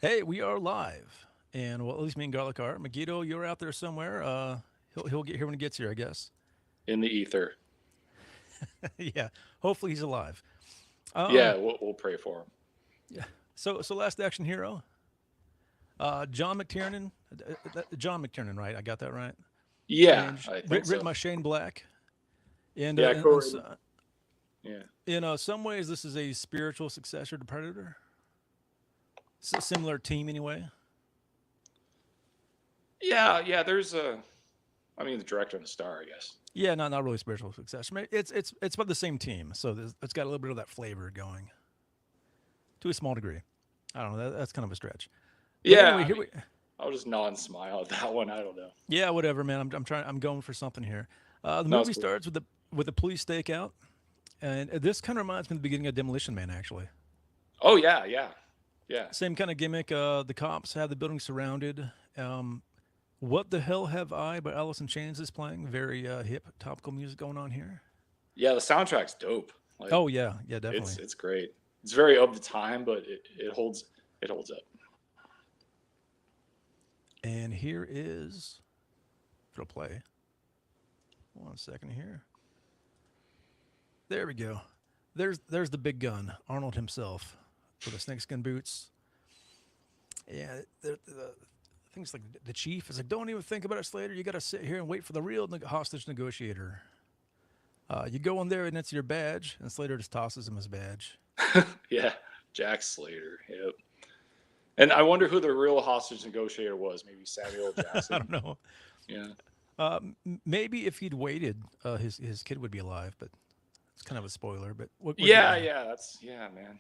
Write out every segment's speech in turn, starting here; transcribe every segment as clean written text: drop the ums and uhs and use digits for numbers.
Hey, we are live, and well, at least me and Garlic are. Megiddo, you're out there somewhere. He'll get here when he gets here, I guess. in the ether. Yeah, hopefully he's alive. Yeah, Um, we'll pray for him. yeah. So last action hero, John McTiernan, John McTiernan, right? I got that right. Yeah, And I think written so. by Shane Black. And Yeah, Corey. so, Yeah, in some ways, this is a spiritual successor to Predator. Similar team, anyway. yeah. There's a. I mean, the director and the star, I guess. Yeah, not really spiritual successor. I mean, it's about the same team, so it's got a little bit of that flavor going to a small degree. I don't know. That's kind of a stretch. But Yeah, anyway, I here mean, we. I'll just nod and smile at that one. I don't know. Yeah, whatever, man. I'm trying. I'm going for something here. The No, it's movie cool. starts with the police stakeout, and this kind of reminds me of the beginning of Demolition Man. Actually, Oh yeah. same kind of gimmick. The cops have the building surrounded. What the hell have I? By Alice in Chains is playing. Very hip topical music going on here. Yeah, the soundtrack's dope. Like, Oh yeah, yeah, it's definitely. it's great. It's very of the time, but it holds up. And here is it'll play. 1 second here. There we go. There's the big gun, Arnold himself, with the snakeskin boots. Yeah, I think it's like the chief is like, don't even think about it, Slater. You got to sit here and wait for the real hostage negotiator. You go in there and it's your badge, and Slater just tosses him his badge. Yeah, Jack Slater. Yep. And I wonder who the real hostage negotiator was. Maybe Samuel I Jackson. don't know. Yeah. Maybe if he'd waited, his kid would be alive. But it's kind of a spoiler. But we're getting Yeah, there. yeah. That's yeah, man.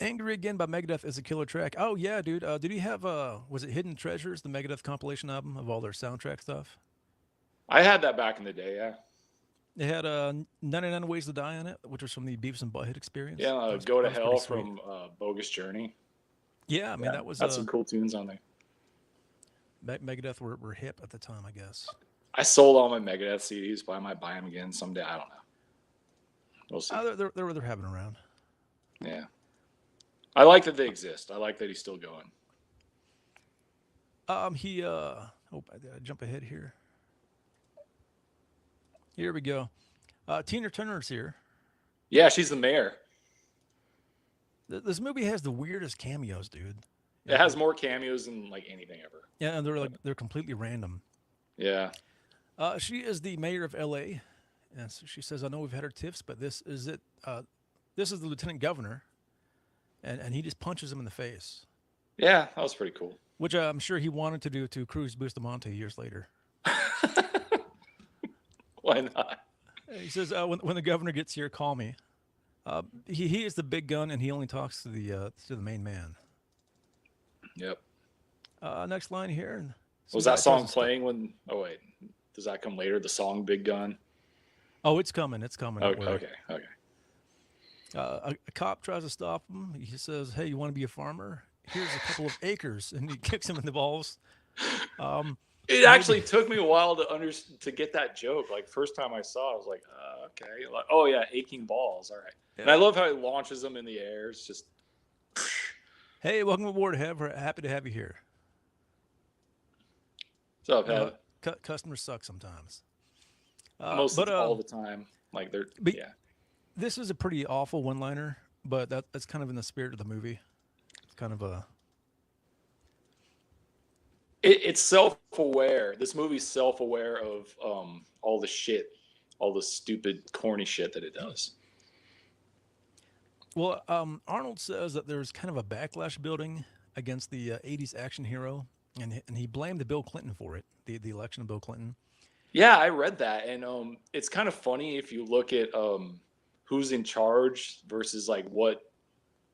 Angry Again by Megadeth is a killer track. Oh yeah, dude. Did he have was it Hidden Treasures, the Megadeth compilation album of all their soundtrack stuff? I had that back in the day. Yeah. They had 99 Ways to Die on it, which was from the Beavis and Butthead experience. Yeah, Go That to was pretty Hell sweet. from Bogus Journey. Yeah, I mean Yeah, that was had some cool tunes on there. Megadeth were hip at the time, I guess. I sold all my Megadeth CDs, but I might buy them again someday. I don't know. We'll see. They're having around. Yeah, I like that they exist. I like that he's still going. He oh, I jump ahead here. Here we go. Tina Turner's here. Yeah, she's the mayor. This movie has the weirdest cameos, dude. It has more cameos than like anything ever. Yeah, and they're completely random. Yeah, She is the mayor of L.A. And so she says, "I know we've had our tiffs, but this is it. This is the lieutenant governor," and he just punches him in the face, yeah, that was pretty cool. which I'm sure he wanted to do to Cruz Bustamante years later. Why not? He says, when the governor gets here, call me." He is the big gun, and he only talks to the main man. Yep. Next line here. Some Was guy that tries song to stop. playing when? Oh wait, does that come later? The song "Big Gun." Oh, it's coming. It's coming. Don't Okay, worry. okay. A cop tries to stop him. He says, "Hey, you want to be a farmer? Here's a couple of acres," and he kicks him in the balls. Um, It maybe actually took me a while to get that joke. Like first time I saw, it, I was like, okay, like, oh yeah, aching balls. All right, and I yeah. love how he launches them in the air. It's just, Hey, welcome aboard, Hev. We're happy to have you here. what's up, You know, Hev? customers suck sometimes. Most But of all the time, like they're but yeah. this is a pretty awful one-liner, but that's kind of in the spirit of the movie. It's kind of a It's self-aware. This movie's self-aware of all the shit, all the stupid, corny shit that it does. well. Arnold says that there's kind of a backlash building against the '80s action hero, and he blamed the Bill Clinton for it, the election of Bill Clinton. Yeah, I read that, and it's kind of funny if you look at who's in charge versus like what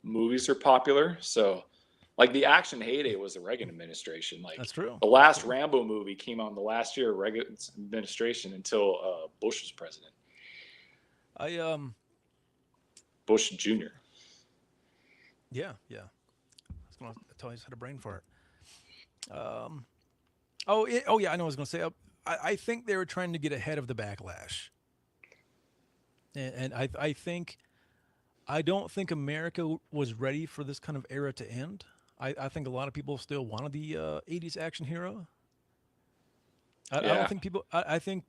movies are popular. So, like the action heyday was the Reagan administration. Like That's true. the That's last true. Rambo movie came out in the last year of Reagan's administration until Bush was president. I Bush Jr. yeah. I was gonna tell you I just had a brain fart. Um, oh yeah, I know what I was gonna say. I think they were trying to get ahead of the backlash, and I think I don't think America was ready for this kind of era to end. I think a lot of people still wanted the 80s action hero. I don't Yeah. think people. I think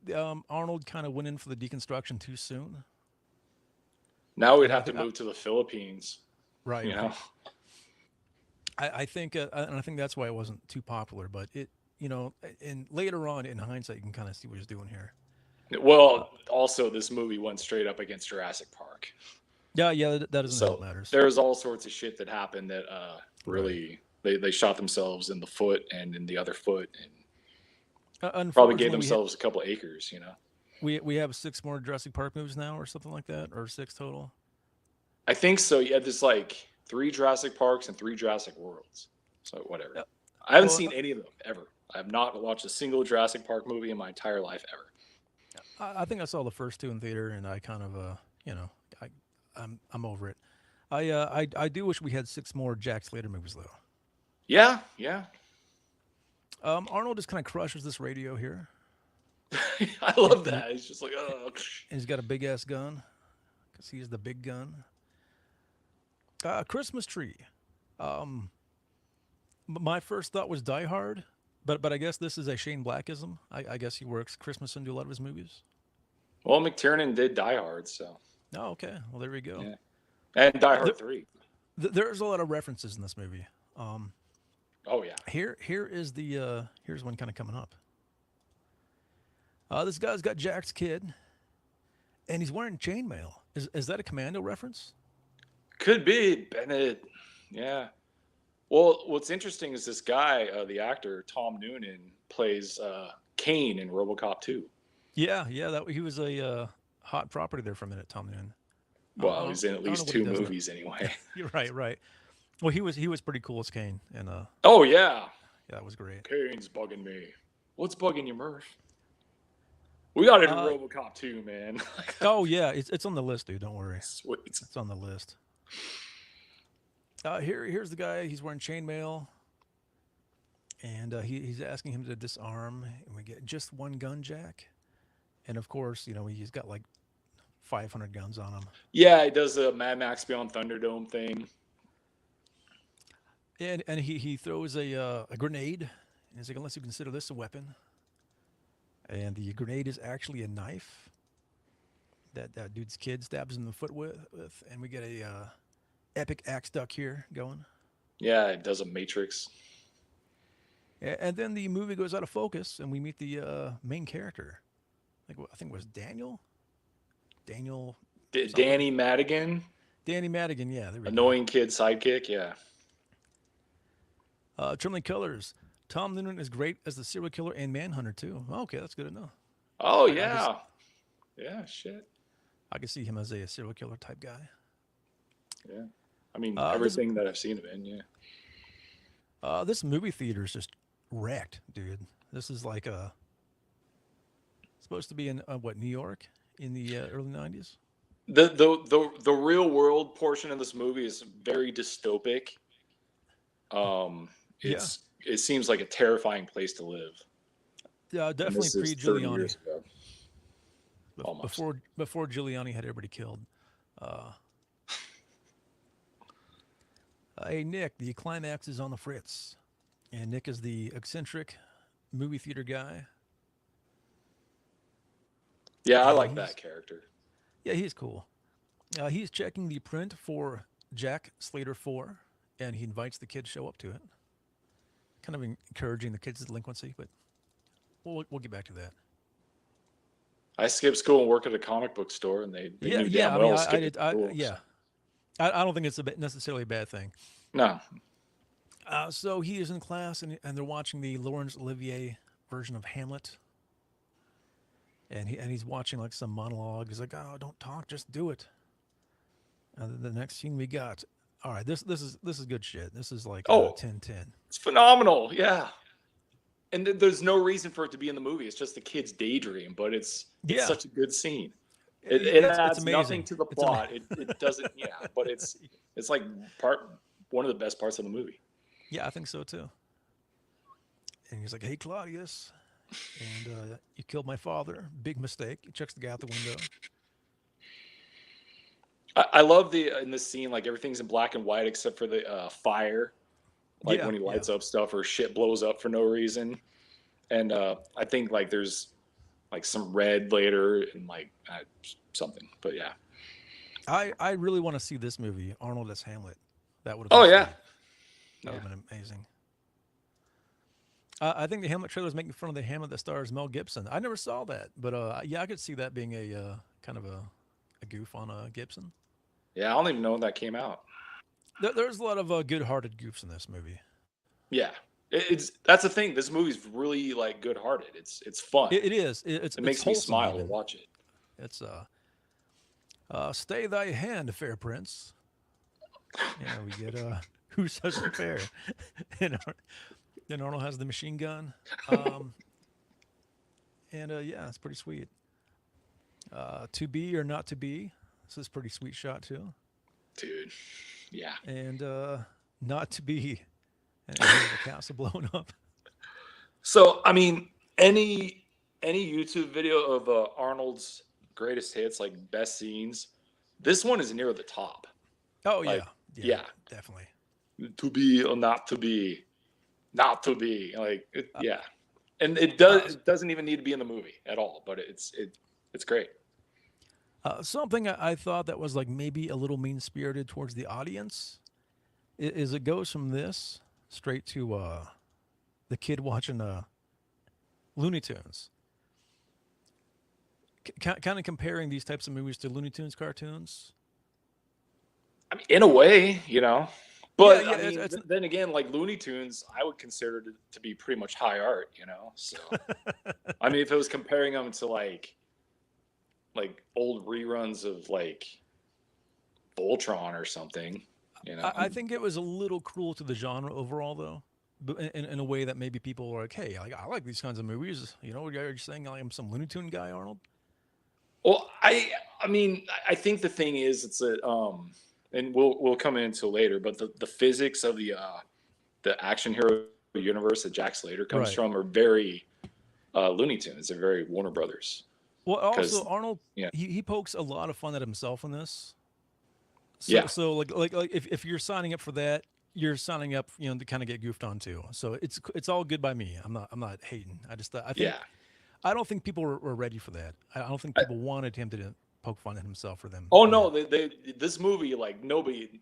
Arnold kind of went in for the deconstruction too soon, Now we'd and have to move to the Philippines, right, you know? right. I think, and I think that's why it wasn't too popular. But it, and later on in hindsight, you can kind of see what he's doing here. Uh, Well, also this movie went straight up against Jurassic Park. yeah, yeah, that doesn't help So matters. there's all sorts of shit that happened that Right. really they shot themselves in the foot and in the other foot and probably gave Unfortunately, themselves a couple acres, you know. we have 6 more Jurassic Park movies now, or something like that, or 6 total. I think so. Yeah, there's like 3 Jurassic Parks and 3 Jurassic Worlds. So whatever. Yeah. I haven't Well, seen any of them ever. I have not watched a single Jurassic Park movie in my entire life ever. I think I saw the first 2 in theater, and I kind of, you know, I, I'm over it. I do wish we had 6 more Jack Slater movies though. Yeah, yeah. Arnold just kind of crushes this radio here, I and, love and, that. It's just like, oh, and he's got a big ass gun because he's the big gun. Christmas tree. Um, my first thought was Die Hard, but I guess this is a Shane Blackism. I guess he works Christmas into a lot of his movies. well, McTiernan did Die Hard, so Oh, okay. Well, there we go. yeah, and Die There, Hard 3. there's a lot of references in this movie. Oh yeah, Here is the here's one kind of coming up. This guy's got Jack's kid, and he's wearing chainmail. Is that a Commando reference? could be Bennett. Yeah. Well, what's interesting is this guy, the actor Tom Noonan, plays Kane in RoboCop 2. Yeah, yeah. That he was a hot property there for a minute, Tom Noonan. Well, he's in at I don't know least what he two does now. movies anyway. You're right, right. Well, he was pretty cool as Kane, and Oh yeah, yeah, that was great. Kane's bugging me. What's bugging you, Murph? We got to do Uh, RoboCop 2, man. oh yeah, it's on the list, dude. Don't worry, Sweet. it's on the list. Here's the guy. He's wearing chainmail, and he's asking him to disarm, and we get just one gun, Jack. And of course, he's got like 500 guns on him. Yeah, he does the Mad Max Beyond Thunderdome thing. And he throws a grenade, and he's like, unless you consider this a weapon. And the grenade is actually a knife that dude's kid stabs him in the foot with, and we get a epic axe duck here going. Yeah, it does a Matrix. And then the movie goes out of focus, and we meet the main character. I think it was Daniel. Daniel. Something. Danny Madigan, Danny Madigan. Yeah, there we annoying kid sidekick. Yeah. go. Trembling colors. Tom Noonan is great as the serial killer and Manhunter too. Okay, that's good to know. Oh I guess yeah. Yeah. Shit. I can see him as a serial killer type guy. Yeah. I mean, This everything that I've seen him in. Yeah. this movie theater is just wrecked, dude. This is like supposed to be in what, New York in the early '90s. The real world portion of this movie is very dystopic. Yeah, It seems like a terrifying place to live. yeah, And definitely this is pre 30 Giuliani. years ago, almost. Before Giuliani had everybody killed. Uh, hey Nick, the climax is on the fritz, and Nick is the eccentric movie theater guy. Yeah, I And like that character. he's cool. He's checking the print for Jack Slater 4, and he invites the kid to show up to it. Kind of encouraging the kids' delinquency, but we'll get back to that. I skipped school and work at a comic book store, and they Yeah, knew yeah. damn I well mean, I was I skipping did. school. Yeah. So. I don't think it's necessarily a bad thing. No. So he is in class, and they're watching the Laurence Olivier version of Hamlet, and he's watching like some monologue. He's like, "Oh, don't talk, just do it." And then the next scene we got. All right, this is good shit. This is like Oh, 10-10. it's phenomenal. Yeah. And there's no reason for it to be in the movie. It's just the kid's daydream, but it's Yeah, such a good scene. i- It it's adds nothing amazing. to the It's amazing. plot. It doesn't. Yeah, but it's like one of the best parts of the movie. Yeah, I think so too. And he's like, "Hey, Claudius, and you killed my father. Big mistake." He checks the guy out the window. I love in this scene, like everything's in black and white except for the fire, like Yeah, when he yeah. lights up stuff or shit blows up for no reason. And I think like there's like some red later and like something. But yeah. I really want to see this movie, Arnold as Hamlet. That would have Oh been yeah. sweet. That Yeah. would have been amazing. I think the Hamlet trailer is making fun of the Hamlet that stars Mel Gibson. I never saw that, but yeah, I could see that being a kind of a goof on Gibson. Yeah. I don't even know when that came out. There's a lot of good-hearted goofs in this movie. Yeah. It's that's the thing. This movie's really like good-hearted. It's fun. It is. It's It it's makes me wholesome smile to even. watch it. It's stay thy hand, fair prince. Yeah, we get who's such a fair, and then Arnold has the machine gun. And yeah, it's pretty sweet. To be or not to be. This is a pretty sweet shot too. Dude. Yeah. And not to be. And here's the castle blown up. So I mean, any YouTube video of Arnold's greatest hits, like best scenes, this one is near the top. Oh Like, yeah, yeah. definitely. To be or not to be, not to be. Like, yeah. And it doesn't even need to be in the movie at all, but it's great. Something I thought that was like maybe a little mean spirited towards the audience is it goes from this straight to the kid watching Looney Tunes. Kind of comparing these types of movies to Looney Tunes cartoons. I mean, in a way, but Yeah, I mean, then again, like Looney Tunes, I would consider it to be pretty much high art, So, I mean, if it was comparing them to like old reruns of like Voltron or something, I think it was a little cruel to the genre overall, though, but in a way that maybe people were like, "Hey, I like these kinds of movies." You're saying I'm some Looney Tune guy, Arnold. Well, I mean, I think the thing is, it's a and we'll come into later, but the physics of the action hero universe that Jack Slater comes Right. from are very Looney Tunes. They're very Warner Brothers. Well, also 'Cause- Arnold, yeah. he pokes a lot of fun at himself in this. So, Yeah. So like if you're signing up for that, you're signing up, to kind of get goofed on too. So it's all good by me. I'm not hating. I think Yeah. I don't think people were ready for that. I don't think people wanted him to poke fun at himself for them. Oh no, this movie, like nobody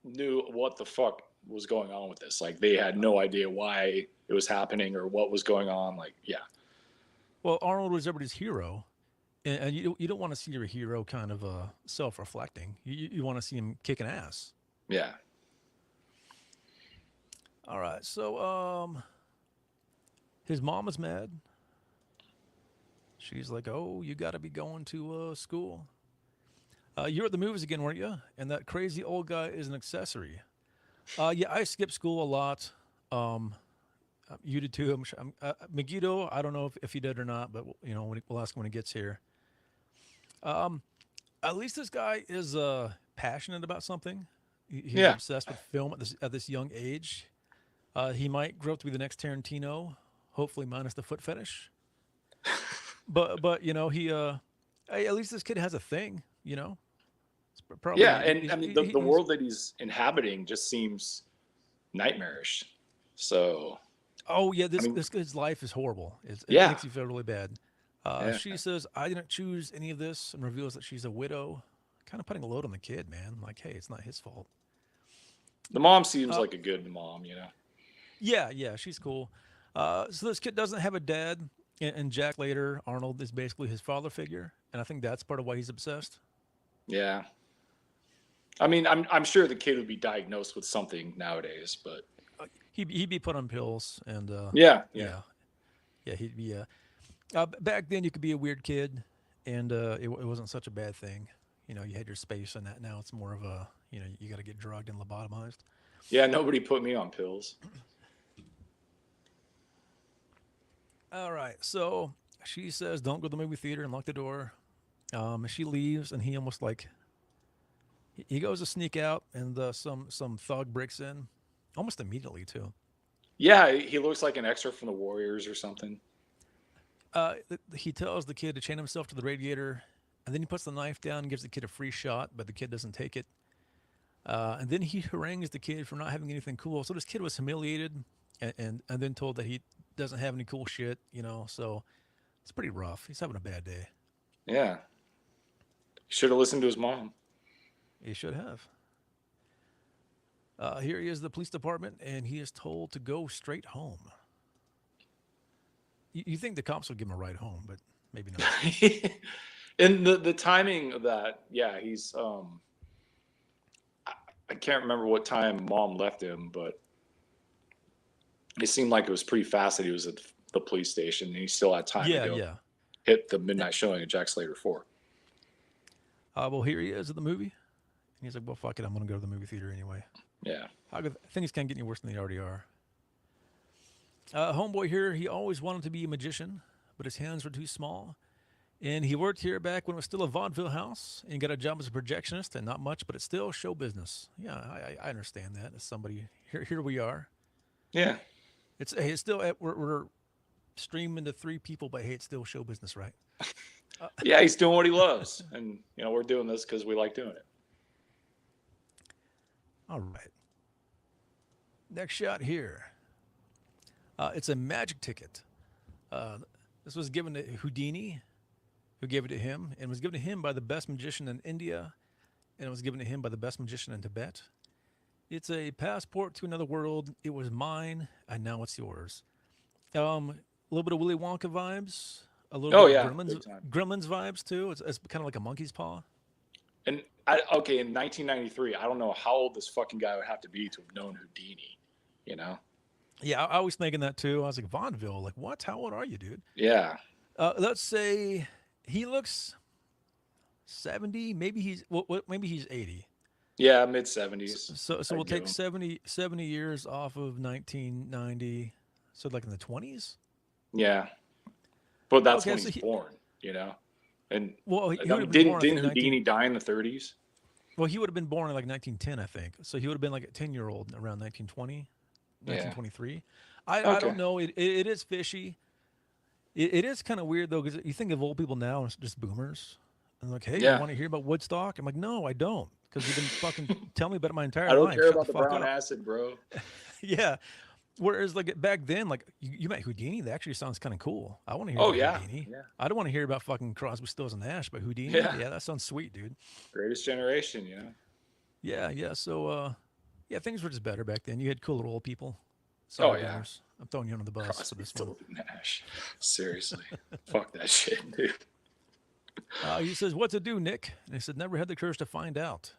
knew what the fuck was going on with this. Like they had no idea why it was happening or what was going on. Like, yeah. Well, Arnold was everybody's hero, and you don't want to see your hero kind of self-reflecting. You want to see him kicking ass. Yeah. All right, so his mom is mad. She's like, "Oh, you got to be going to school. You're at the movies again, weren't you? And that crazy old guy is an accessory." Yeah, I skip school a lot. You did too. Megiddo, I don't know if he did or not, but we'll ask him when he gets here. At least this guy is passionate about something. He's Yeah. obsessed with film at this young age. He might grow up to be the next Tarantino, hopefully minus the foot fetish. But he hey, at least this kid has a thing. It's probably, Yeah, and I mean the world that he's inhabiting just seems nightmarish. So Oh yeah, mean- this kid's life is horrible. It Yeah. makes you feel really bad. Yeah. She says, "I didn't choose any of this," and reveals that she's a widow. Kind of putting a load on the kid, man. Like, hey, it's not his fault. the mom seems like a good mom, Yeah, she's cool. So this kid doesn't have a dad, and Jack later, Arnold is basically his father figure, and I think that's part of why he's obsessed. Yeah. I mean, I'm sure the kid would be diagnosed with something nowadays, but He'd be put on pills, and yeah. he'd be. Back then, you could be a weird kid, and it wasn't such a bad thing. You had your space and that. Now it's more of a, you got to get drugged and lobotomized. Yeah, nobody put me on pills. All right, so she says, "Don't go to the movie theater and lock the door." She leaves, and he almost like he goes to sneak out, and some thug breaks in, almost immediately too. Yeah, he looks like an extra from the Warriors or something. He tells the kid to chain himself to the radiator, and then he puts the knife down and gives the kid a free shot, but the kid doesn't take it. And then he harangues the kid for not having anything cool. So this kid was humiliated and then told that he doesn't have any cool shit, you know. So it's pretty rough. He's having a bad day. Yeah. He should have listened to his mom. He should have. Here he is at the police department, and he is told to go straight home. You think the cops would give him a ride home, but maybe not. And the timing of that, yeah, he's I can't remember what time mom left him, but it seemed like it was pretty fast that he was at the police station and he still had time to go hit the midnight showing of Jack Slater 4. Well, here he is at the movie. And he's like, well, fuck it. I'm going to go to the movie theater anyway. Yeah. Things can't get any worse than they already are. Homeboy here, he always wanted to be a magician, but his hands were too small. And he worked here back when it was still a vaudeville house and got a job as a projectionist, and not much, but it's still show business. Yeah, I understand that. As somebody, here we are. Yeah. It's still, we're streaming to 3 people, but hey, it's still show business, right? Yeah, he's doing what he loves. And, you know, we're doing this because we like doing it. All right. Next shot here. It's a magic ticket. This was given to Houdini, who gave it to him, and was given to him by the best magician in India, and it was given to him by the best magician in Tibet. It's a passport to another world. It was mine, and now it's yours. A little bit of Willy Wonka vibes. A little bit of Gremlins vibes, too. It's kind of like a monkey's paw. And, in 1993, I don't know how old this fucking guy would have to be to have known Houdini, you know? Yeah, I was thinking that, too. I was like, vaudeville? Like, what? How old are you, dude? Yeah. Let's say he looks 70. Maybe he's 80. Yeah, mid 70s. So we'll take 70 years off of 1990. So like in the 20s? Yeah. But that's when he's born, you know? And didn't Houdini die in the 30s? Well, he would have been born in like 1910, I think. So he would have been like a 10-year-old around 1920, 1923. I don't know. It is fishy. It is kind of weird, though, because you think of old people now as just boomers. And like, hey, you want to hear about Woodstock? I'm like, no, I don't. Because you've been fucking telling me about it my entire life. I don't care about the brown acid, bro. Yeah. Whereas, like, back then, like, you met Houdini. That actually sounds kind of cool. I want to hear about Houdini. Yeah. I don't want to hear about fucking Crosby, Stills, and Nash, but Houdini, yeah, that sounds sweet, dude. Greatest generation, you know? Yeah. So, things were just better back then. You had cooler old people. Sorry, yeah. I'm throwing you under the bus Crosby, for this Stills, and Nash. Seriously. Fuck that shit, dude. He says, what's it do, Nick? And he said, never had the courage to find out.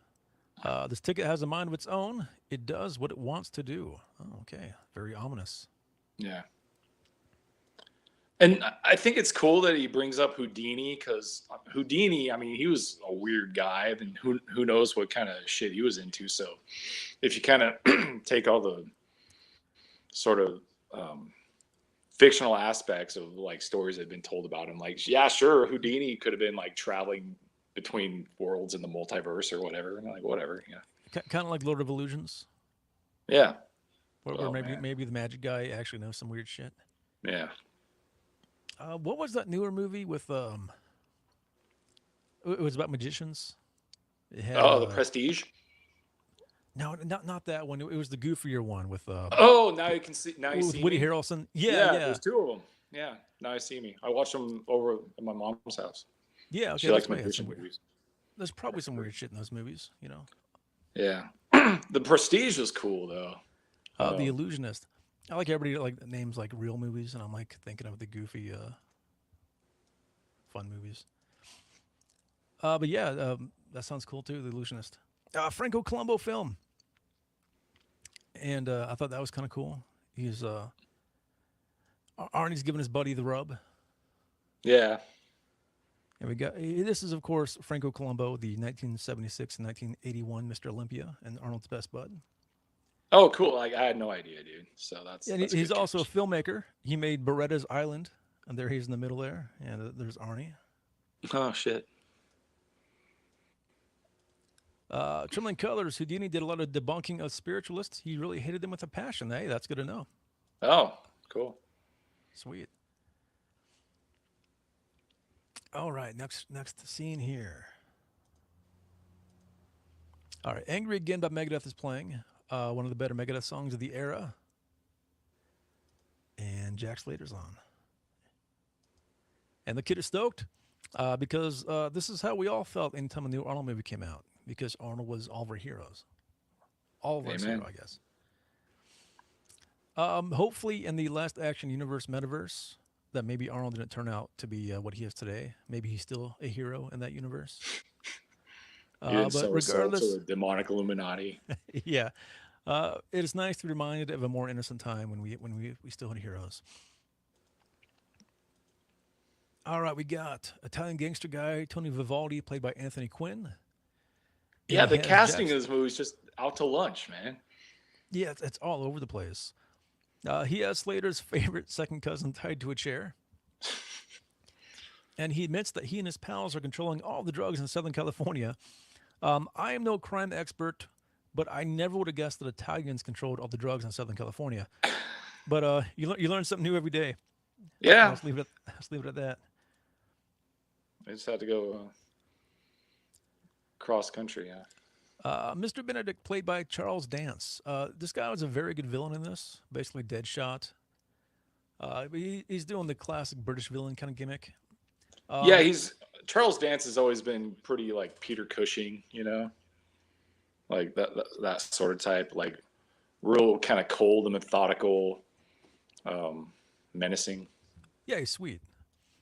This ticket has a mind of its own. It does what it wants to do. Oh, okay. Very ominous. Yeah. And I think it's cool that he brings up Houdini, because Houdini, I mean, he was a weird guy, and who knows what kind of shit he was into. So if you kind of take all the sort of fictional aspects of like stories that have been told about him, like, yeah, sure, Houdini could have been like traveling between worlds in the multiverse or whatever. And like, whatever, yeah. Kind of like Lord of Illusions. Yeah. Where maybe the magic guy actually knows some weird shit. Yeah. What was that newer movie with it was about magicians? It had, The Prestige? No, not that one. It was the goofier one with now you can see with Woody Harrelson. Yeah. There's 2 of them. Yeah. Now you see me. I watched them over at my mom's house. Yeah, okay. She likes magician movies. There's probably some weird shit in those movies, you know. Yeah. The Prestige was cool though. The Illusionist. I like everybody like names like real movies, and I'm like thinking of the goofy, fun movies. But yeah, that sounds cool too. The Illusionist, Franco Colombo film, and I thought that was kind of cool. He's Arnie's giving his buddy the rub. Yeah. And we got this is of course Franco Colombo, the 1976 and 1981 Mr. Olympia, and Arnold's best bud. Oh, cool! Like, I had no idea, dude. So that's. And he's also a filmmaker. He made Beretta's Island, and there he's in the middle there, and there's Arnie. Oh shit. Trembling Colors. Houdini did a lot of debunking of spiritualists. He really hated them with a passion. Hey, that's good to know. Oh, cool. Sweet. All right, next scene here. All right, Angry Again by Megadeth is playing. One of the better Megadeth songs of the era. And Jack Slater's on. And the kid is stoked because this is how we all felt anytime a new Arnold movie came out. Because Arnold was all of our heroes. All of us Amen. hero, I guess. Hopefully in the Last Action Universe metaverse, that maybe Arnold didn't turn out to be what he is today. Maybe he's still a hero in that universe. He didn't But sell his soul to regardless, the demonic Illuminati. yeah, it is nice to be reminded of a more innocent time when we still had heroes. All right, we got Italian gangster guy Tony Vivaldi, played by Anthony Quinn. Yeah, And he the has casting Jackson. of this movie is just out to lunch, man. Yeah, it's all over the place. He has Slater's favorite second cousin tied to a chair. And he admits that he and his pals are controlling all the drugs in Southern California. I am no crime expert, but I never would have guessed that Italians controlled all the drugs in Southern California. But you learn something new every day. Yeah, Let's leave it at that. I just had to go cross country. Yeah. Mr. Benedict, played by Charles Dance. This guy was a very good villain in this, basically Deadshot. He's doing the classic British villain kind of gimmick. Yeah, Charles Dance has always been pretty like Peter Cushing, like that sort of type, like real kind of cold and methodical, menacing. Yeah, he's sweet.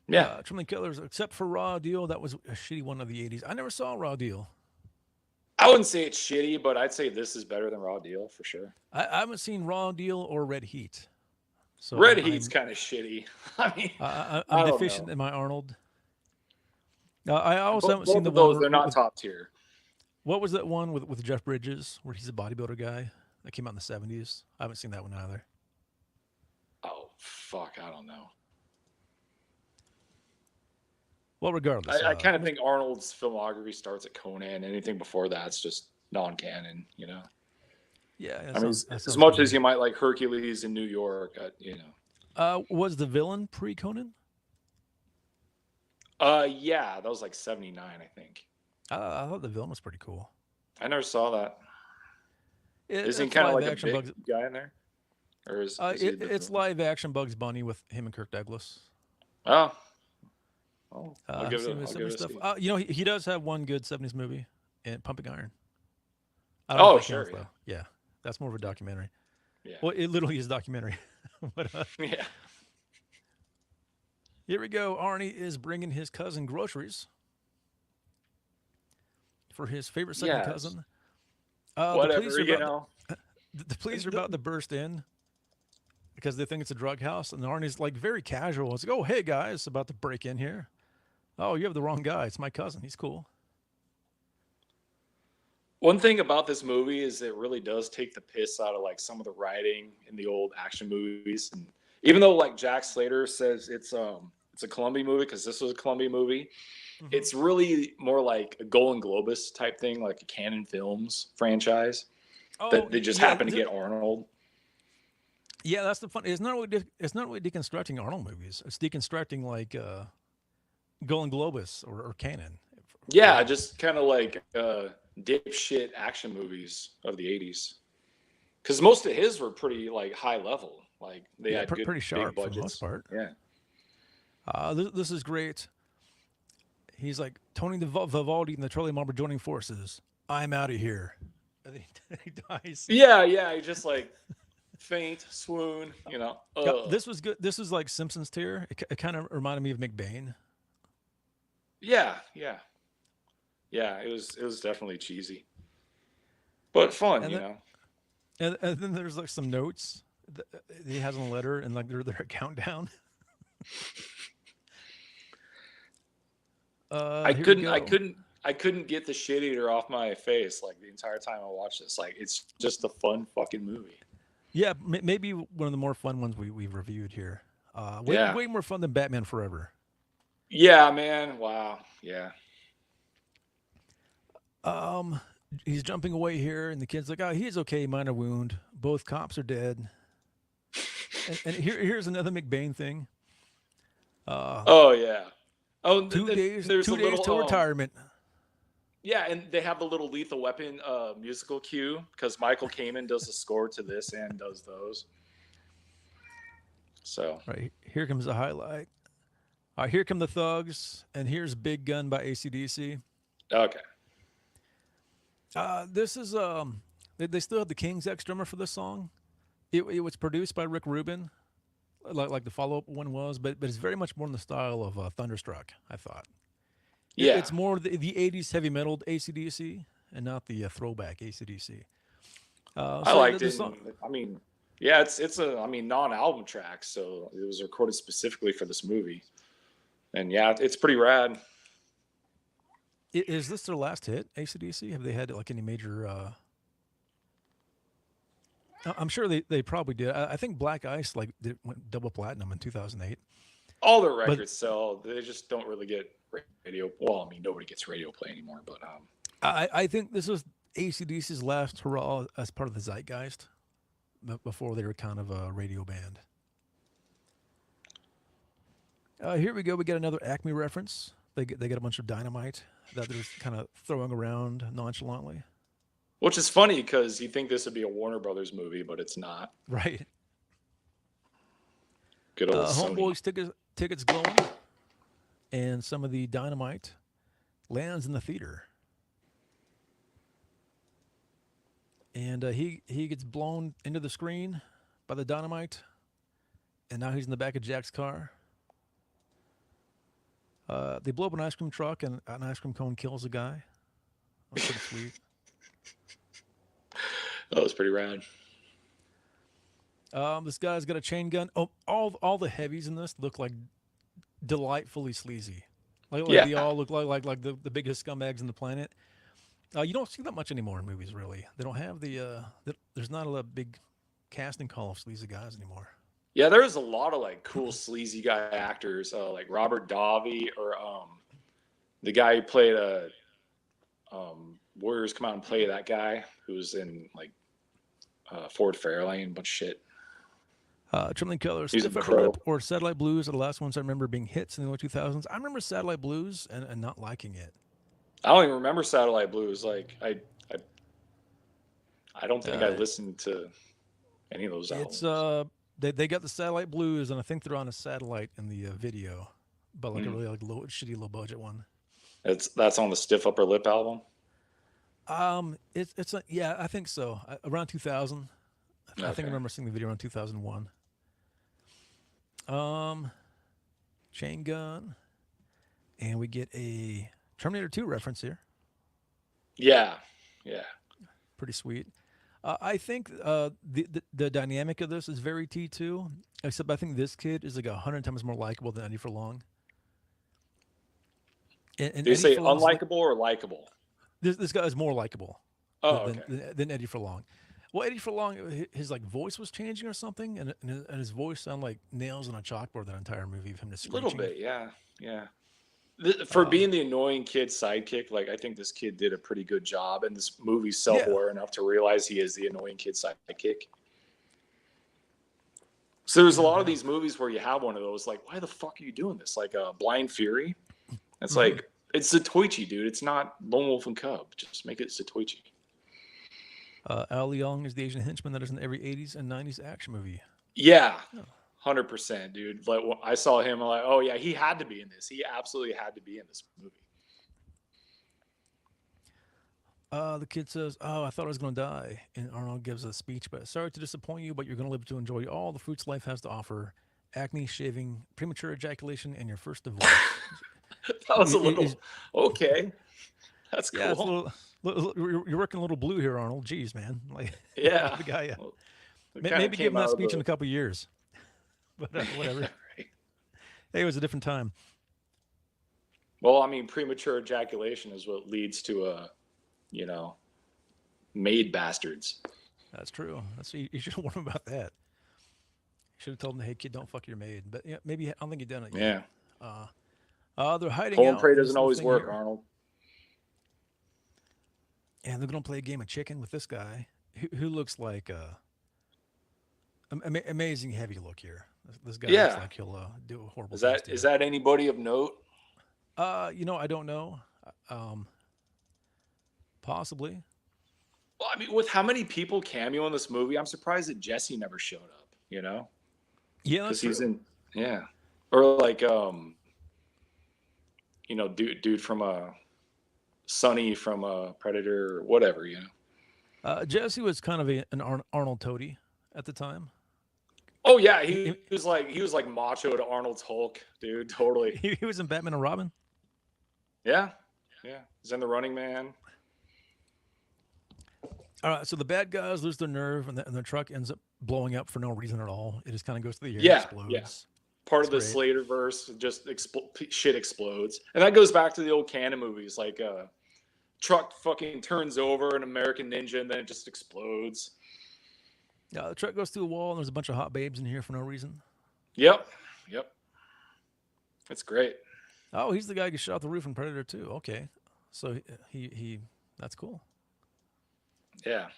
Yeah. Truman Killers, except for Raw Deal, that was a shitty one of the 80s. I never saw Raw Deal. I wouldn't say it's shitty, but I'd say this is better than Raw Deal for sure. I haven't seen Raw Deal or Red Heat. So Red Heat's kind of shitty. I mean, I'm deficient in my Arnold. I also haven't seen the of those. one. They're not top tier. What was that one with Jeff Bridges where he's a bodybuilder guy that came out in the 70s? I haven't seen that one either. Oh fuck, I don't know. Well, regardless, I kind of think Arnold's filmography starts at Conan. Anything before that's just non-canon, Yeah, I mean, as much as you might like Hercules in New York, was the villain pre-Conan? Yeah, that was like 79, I think. I thought the villain was pretty cool. I never saw that. Isn't he it's kind of live like a action big guy in there? Or is it's live action Bugs Bunny with him and Kirk Douglas. Oh. I'll give it a stuff. see. He does have one good 70s movie, and Pumping Iron. Sure. Counts, yeah, that's more of a documentary. Yeah. Well, it literally is a documentary. But, yeah. Here we go. Arnie is bringing his cousin groceries for his favorite second cousin. Whatever, The police are about to burst in because they think it's a drug house, and Arnie's like very casual. It's like, "Oh, hey guys, about to break in here." "Oh, you have the wrong guy. It's my cousin. He's cool." One thing about this movie is it really does take the piss out of like some of the writing in the old action movies. And even though like Jack Slater says it's a Columbia movie because this was a Columbia movie, it's really more like a Golden Globus type thing, like a Canon Films franchise that they just happen to get Arnold. Yeah, that's the fun. It's not really deconstructing Arnold movies. It's deconstructing like Golden Globus or Canon. Yeah, just kind of like dipshit action movies of the 80s. Because most of his were pretty like high level. Like they had good, pretty sharp big budgets. for the most part. Yeah. This is great. He's like, Tony Vivaldi and the Charlie Marber joining forces. I'm out of here. And then he dies. Yeah. He just like faint, swoon. This was good. This was like Simpsons tier. It kind of reminded me of McBain. Yeah. It was definitely cheesy, but fun. And then there's like some notes that he has on a letter, and like they're a countdown. I couldn't get the shit eater off my face like the entire time I watched this. Like it's just a fun fucking movie. Yeah, maybe one of the more fun ones we've reviewed here. Way more fun than Batman Forever. Yeah, man. Wow. Yeah. He's jumping away here, and the kid's like, "Oh, he's okay, minor wound. Both cops are dead." and here's another McBain thing. Oh yeah. Oh, 2 days to retirement. Yeah, and they have the little Lethal Weapon musical cue because Michael Kamen does the score to this and does those. So Right here comes the highlight. All right, here come the thugs, and here's Big Gun by AC/DC. okay, This is they still have the King's X drummer for this song. It was produced by Rick Rubin, like the follow up one was, but it's very much more in the style of Thunderstruck. I thought yeah, it's more the '80s heavy metal AC/DC and not the throwback AC/DC. I So liked the it. song, And, I mean, yeah, it's a non-album track, so it was recorded specifically for this movie, and yeah, it's pretty rad. is this their last hit? AC/DC? Have they had like any major? I'm sure they probably did. I think Black Ice went double platinum in 2008. All their But records sell. They just don't really get radio. Well, I mean, nobody gets radio play anymore, but I think this was AC/DC's last hurrah as part of the zeitgeist before they were kind of a radio band. Here we go. We get another Acme reference. They get a bunch of dynamite that they're just kind of throwing around nonchalantly. which is funny because you think this would be a Warner Brothers movie, but it's not. Right. Good old Sony. Homeboys tickets glowing, and some of the dynamite lands in the theater. And he gets blown into the screen by the dynamite, and now he's in the back of Jack's car. They blow up an ice cream truck, and an ice cream cone kills a guy. That's pretty sweet. That was pretty rad. This guy's got a chain gun. Oh, all the heavies in this look like delightfully sleazy. Like Yeah. they all look like the biggest scumbags on the planet. You don't see that much anymore in movies, really. They don't have there's not a big casting call of sleazy guys anymore. Yeah, there's a lot of like cool sleazy guy actors, like Robert Davi or the guy who played Warriors Come Out and Play, that guy who's in like Ford Fairlane, a bunch of shit. Trembling Colors, He's a Stiff Upper pro. Lip, or Satellite Blues are the last ones I remember being hits in the early 2000s. I remember Satellite Blues and not liking it. I don't even remember Satellite Blues. Like I don't think I Uh, listened to any of those albums. It's they got the Satellite Blues, and I think they're on a satellite in the video, but like a really shitty low budget one. That's on the Stiff Upper Lip album. Yeah, I think so. Around 2000, I think I Okay. remember seeing the video around 2001. Chain gun, and we get a Terminator 2 reference here. Yeah. Pretty sweet. I think the dynamic of this is very T2, except I think this kid is like 100 times more likable than Eddie Furlong. And Do you Eddie say Furlong's unlikable or likable? this guy is more likable Oh, than, okay. than Eddie Furlong. Well, Eddie Furlong, his like voice was changing or something, and his voice sounded like nails on a chalkboard that entire movie of him just A little screeching. bit, yeah. For being the annoying kid sidekick, like I think this kid did a pretty good job, and this movie's self-aware enough to realize he is the annoying kid sidekick. So there's a lot of these movies where you have one of those, like, why the fuck are you doing this? Like Blind Fury. It's like, it's Satoichi, dude. It's not Lone Wolf and Cub. Just make it Satoichi. Al Leong is the Asian henchman that is in every 80s and 90s action movie. Yeah, 100%, dude. Like when I saw him, I'm like, oh yeah, he had to be in this. He absolutely had to be in this movie. The kid says, "Oh, I thought I was going to die." And Arnold gives a speech, but sorry to disappoint you, but you're going to live to enjoy all the fruits life has to offer: acne, shaving, premature ejaculation, and your first divorce. That was a little okay. That's cool. Yeah, it's a little, you're working a little blue here, Arnold. Jeez, man. Like, Yeah. the guy. Well, it kinda Maybe give came him that out of speech the- in a couple years. But whatever. Right. Hey, it was a different time. Well, I mean, premature ejaculation is what leads to maid bastards. That's true. You should have warned him about that. You should have told him, "Hey, kid, don't fuck your maid." But yeah, maybe I don't think he done it yet. Yeah. They're hiding Pull and out. pray in this doesn't little always thing work, here. Arnold. And they're gonna play a game of chicken with this guy, who looks like amazing heavy look here. This guy looks Yeah. like he'll do a horrible. Is that anybody of note? I don't know. Possibly. Well, I mean, with how many people cameo in this movie, I'm surprised that Jesse never showed up. You know, Yeah, because that's he's true. in, yeah, or like dude from Sonny from Predator, or whatever. You know. Jesse was kind of an Arnold toady at the time. Oh yeah, He, he was like macho to Arnold's Hulk, dude. Totally. he was in Batman and Robin. Yeah, yeah. He's in The Running Man. All right, so the bad guys lose their nerve, and the truck ends up blowing up for no reason at all. It just kind of goes through the air, Yeah, yeah. explodes. Part It's of the great. Slaterverse, just shit explodes, and that goes back to the old canon movies, like truck fucking turns over an American Ninja, and then it just explodes. Yeah, the truck goes through a wall, and there's a bunch of hot babes in here for no reason. Yep, yep. It's great. Oh, he's the guy who gets shot off the roof in Predator 2. Okay, so he that's cool. Yeah.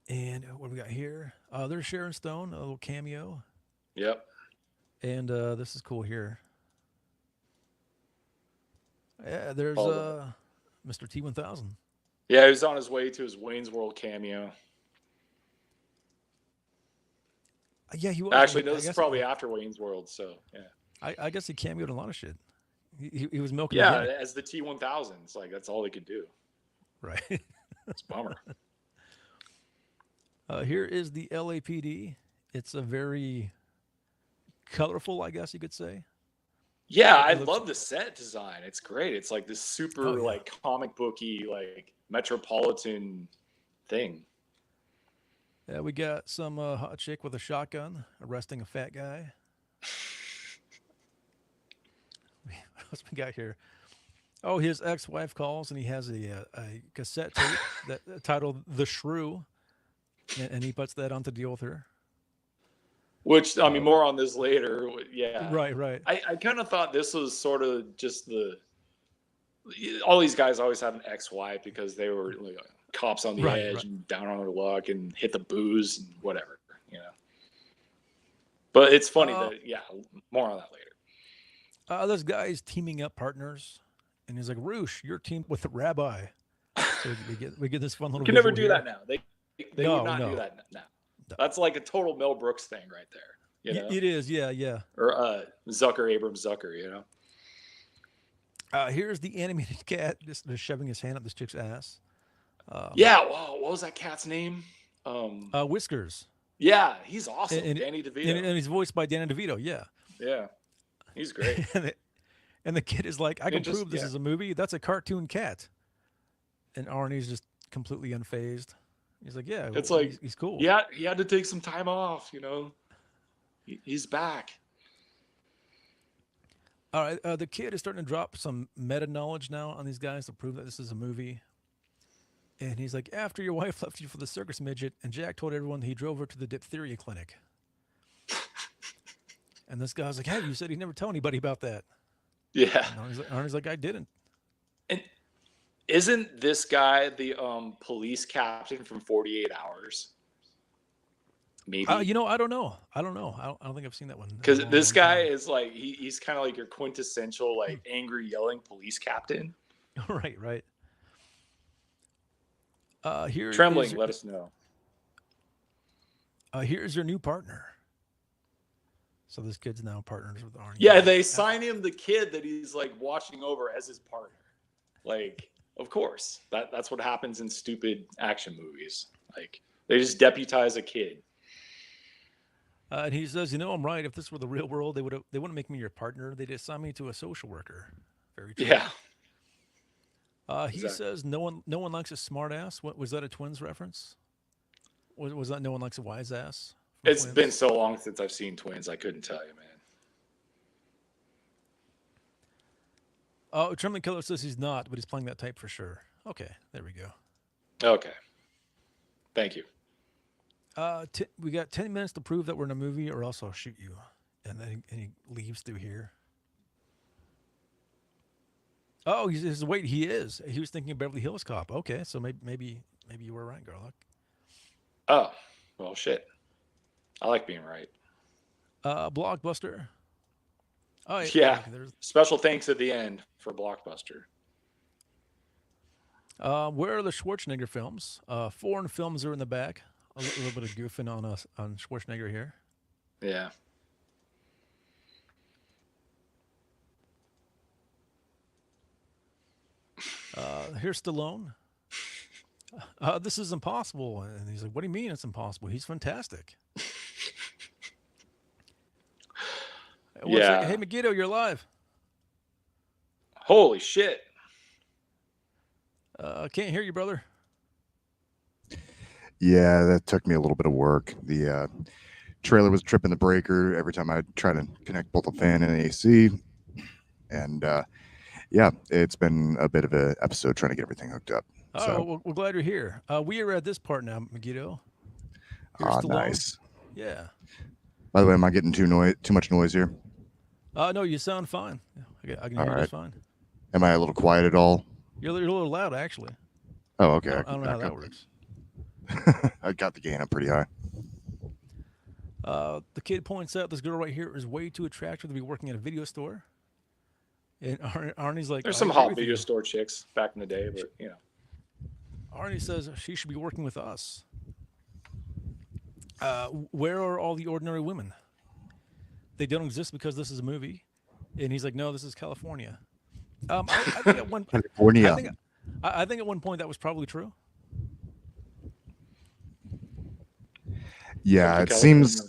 And what do we got here? There's Sharon Stone, a little cameo, Yep. and this is cool here. Yeah, there's All of it. Mr. T1000. Yeah, he was on his way to his Wayne's World cameo. Yeah, he was. Actually, no, I this is guess probably after Wayne's World, so yeah. I guess he cameoed in a lot of shit. He was milking the Yeah, gimmick. as the T1000, it's like that's all they could do. Right. It's a bummer. Here is the LAPD. It's a very colorful, I guess you could say. Yeah, I It looks. love the set design. It's great. It's like this super Oh yeah. like comic booky like metropolitan thing. Yeah, we got some hot chick with a shotgun arresting a fat guy. What else we got here? Oh, his ex-wife calls and he has a cassette tape that titled "The Shrew," and he puts that on to deal with her. Which I mean, There, more on this later. Yeah, right, right. I kind of thought this was sort of just all these guys always have an ex-wife because they were like, cops on the Right, edge right. and down on their luck and hit the booze and whatever, you know. But it's funny Uh, that yeah, more on that later. this guy's teaming up partners, and he's like, "Roosh, you're teamed with the rabbi." So we get this fun You little can never visual do here. that now. They would No, not do no, that now. no. That's like a total Mel Brooks thing right there, you know, It is, yeah, yeah. or Abrams Zucker, you know. Here's the animated cat just shoving his hand up this chick's ass. Um, Yeah, wow, what was that cat's name? Um, Whiskers, yeah, he's awesome, and, Danny and DeVito. and he's voiced by Danny DeVito. Yeah, Yeah, he's great. and the kid is like, "I can And just prove this yeah, is a movie. That's a cartoon cat." And Arnie's just completely unfazed. He's like, "Yeah, it's he's, like he's cool." yeah, he had to take some time off, you know. He's back. All right, the kid is starting to drop some meta knowledge now on these guys to prove that this is a movie. And he's like, "After your wife left you for the circus midget, and Jack told everyone he drove her to the diphtheria clinic." And this guy's like, "Hey, you said he'd never tell anybody about that." Yeah, And Arnie's like, "I didn't." and isn't this guy the police captain from 48 Hours? Maybe. I don't know. I don't know. I don't think I've seen that one in a Because long, this long guy time. is like he's kind of like your quintessential like angry yelling police captain. Right, right. Here is Trembling, let us know. here's your new partner. So this kid's now partners with Arnie. Yeah, they sign him the kid that he's like watching over as his partner. Like, of course, that's what happens in stupid action movies. Like, they just deputize a kid. And he says, "I'm right. If this were the real world, they wouldn't make me your partner. They'd assign me to a social worker." Very true. Yeah, He exactly. says, "No one likes a smart ass." What was that? A Twins reference? Was that "No one likes a wise ass" from It's been Twins? so long since I've seen Twins, I couldn't tell you, man. Oh, Trembling Killer says he's not, but he's playing that type for sure. Okay, there we go. Okay, thank you. We got 10 minutes to prove that we're in a movie, or else I'll shoot you. And then he leaves through here. Oh, he says, "Wait, he is." He was thinking of Beverly Hills Cop. Okay, so maybe you were right, Garlock. Oh, well, shit. I like being right. Blockbuster. Oh, Yeah. there's Special thanks at the end for Blockbuster. Where are the Schwarzenegger films? Foreign films are in the back. A little bit of goofing on us on Schwarzenegger here. Yeah. Here's Stallone. This is impossible. And he's like, what do you mean it's impossible? He's fantastic. One second. Yeah. Hey, Megiddo, you're live. Holy shit. Can't hear you, brother. Yeah, that took me a little bit of work. The trailer was tripping the breaker every time I try to connect both the fan and AC. And yeah, it's been a bit of an episode trying to get everything hooked up. Oh, So, well, we're glad you're here. We are at this part now, Megiddo. Here's Stallone. nice. Yeah. By the way, am I getting too much noise here? No, you sound fine. I can hear you just fine. Am I a little quiet at all? You're a little loud, actually. Oh, okay. I don't know how that works. I got the gain up pretty high. The kid points out this girl right here is way too attractive to be working at a video store. And Arnie's like, there's some hot video store chicks back in the day, but you know. Arnie says she should be working with us. Where are all the ordinary women? They don't exist because this is a movie. And he's like, no, this is California. I think at one California. I think at one point that was probably true. Yeah, it seems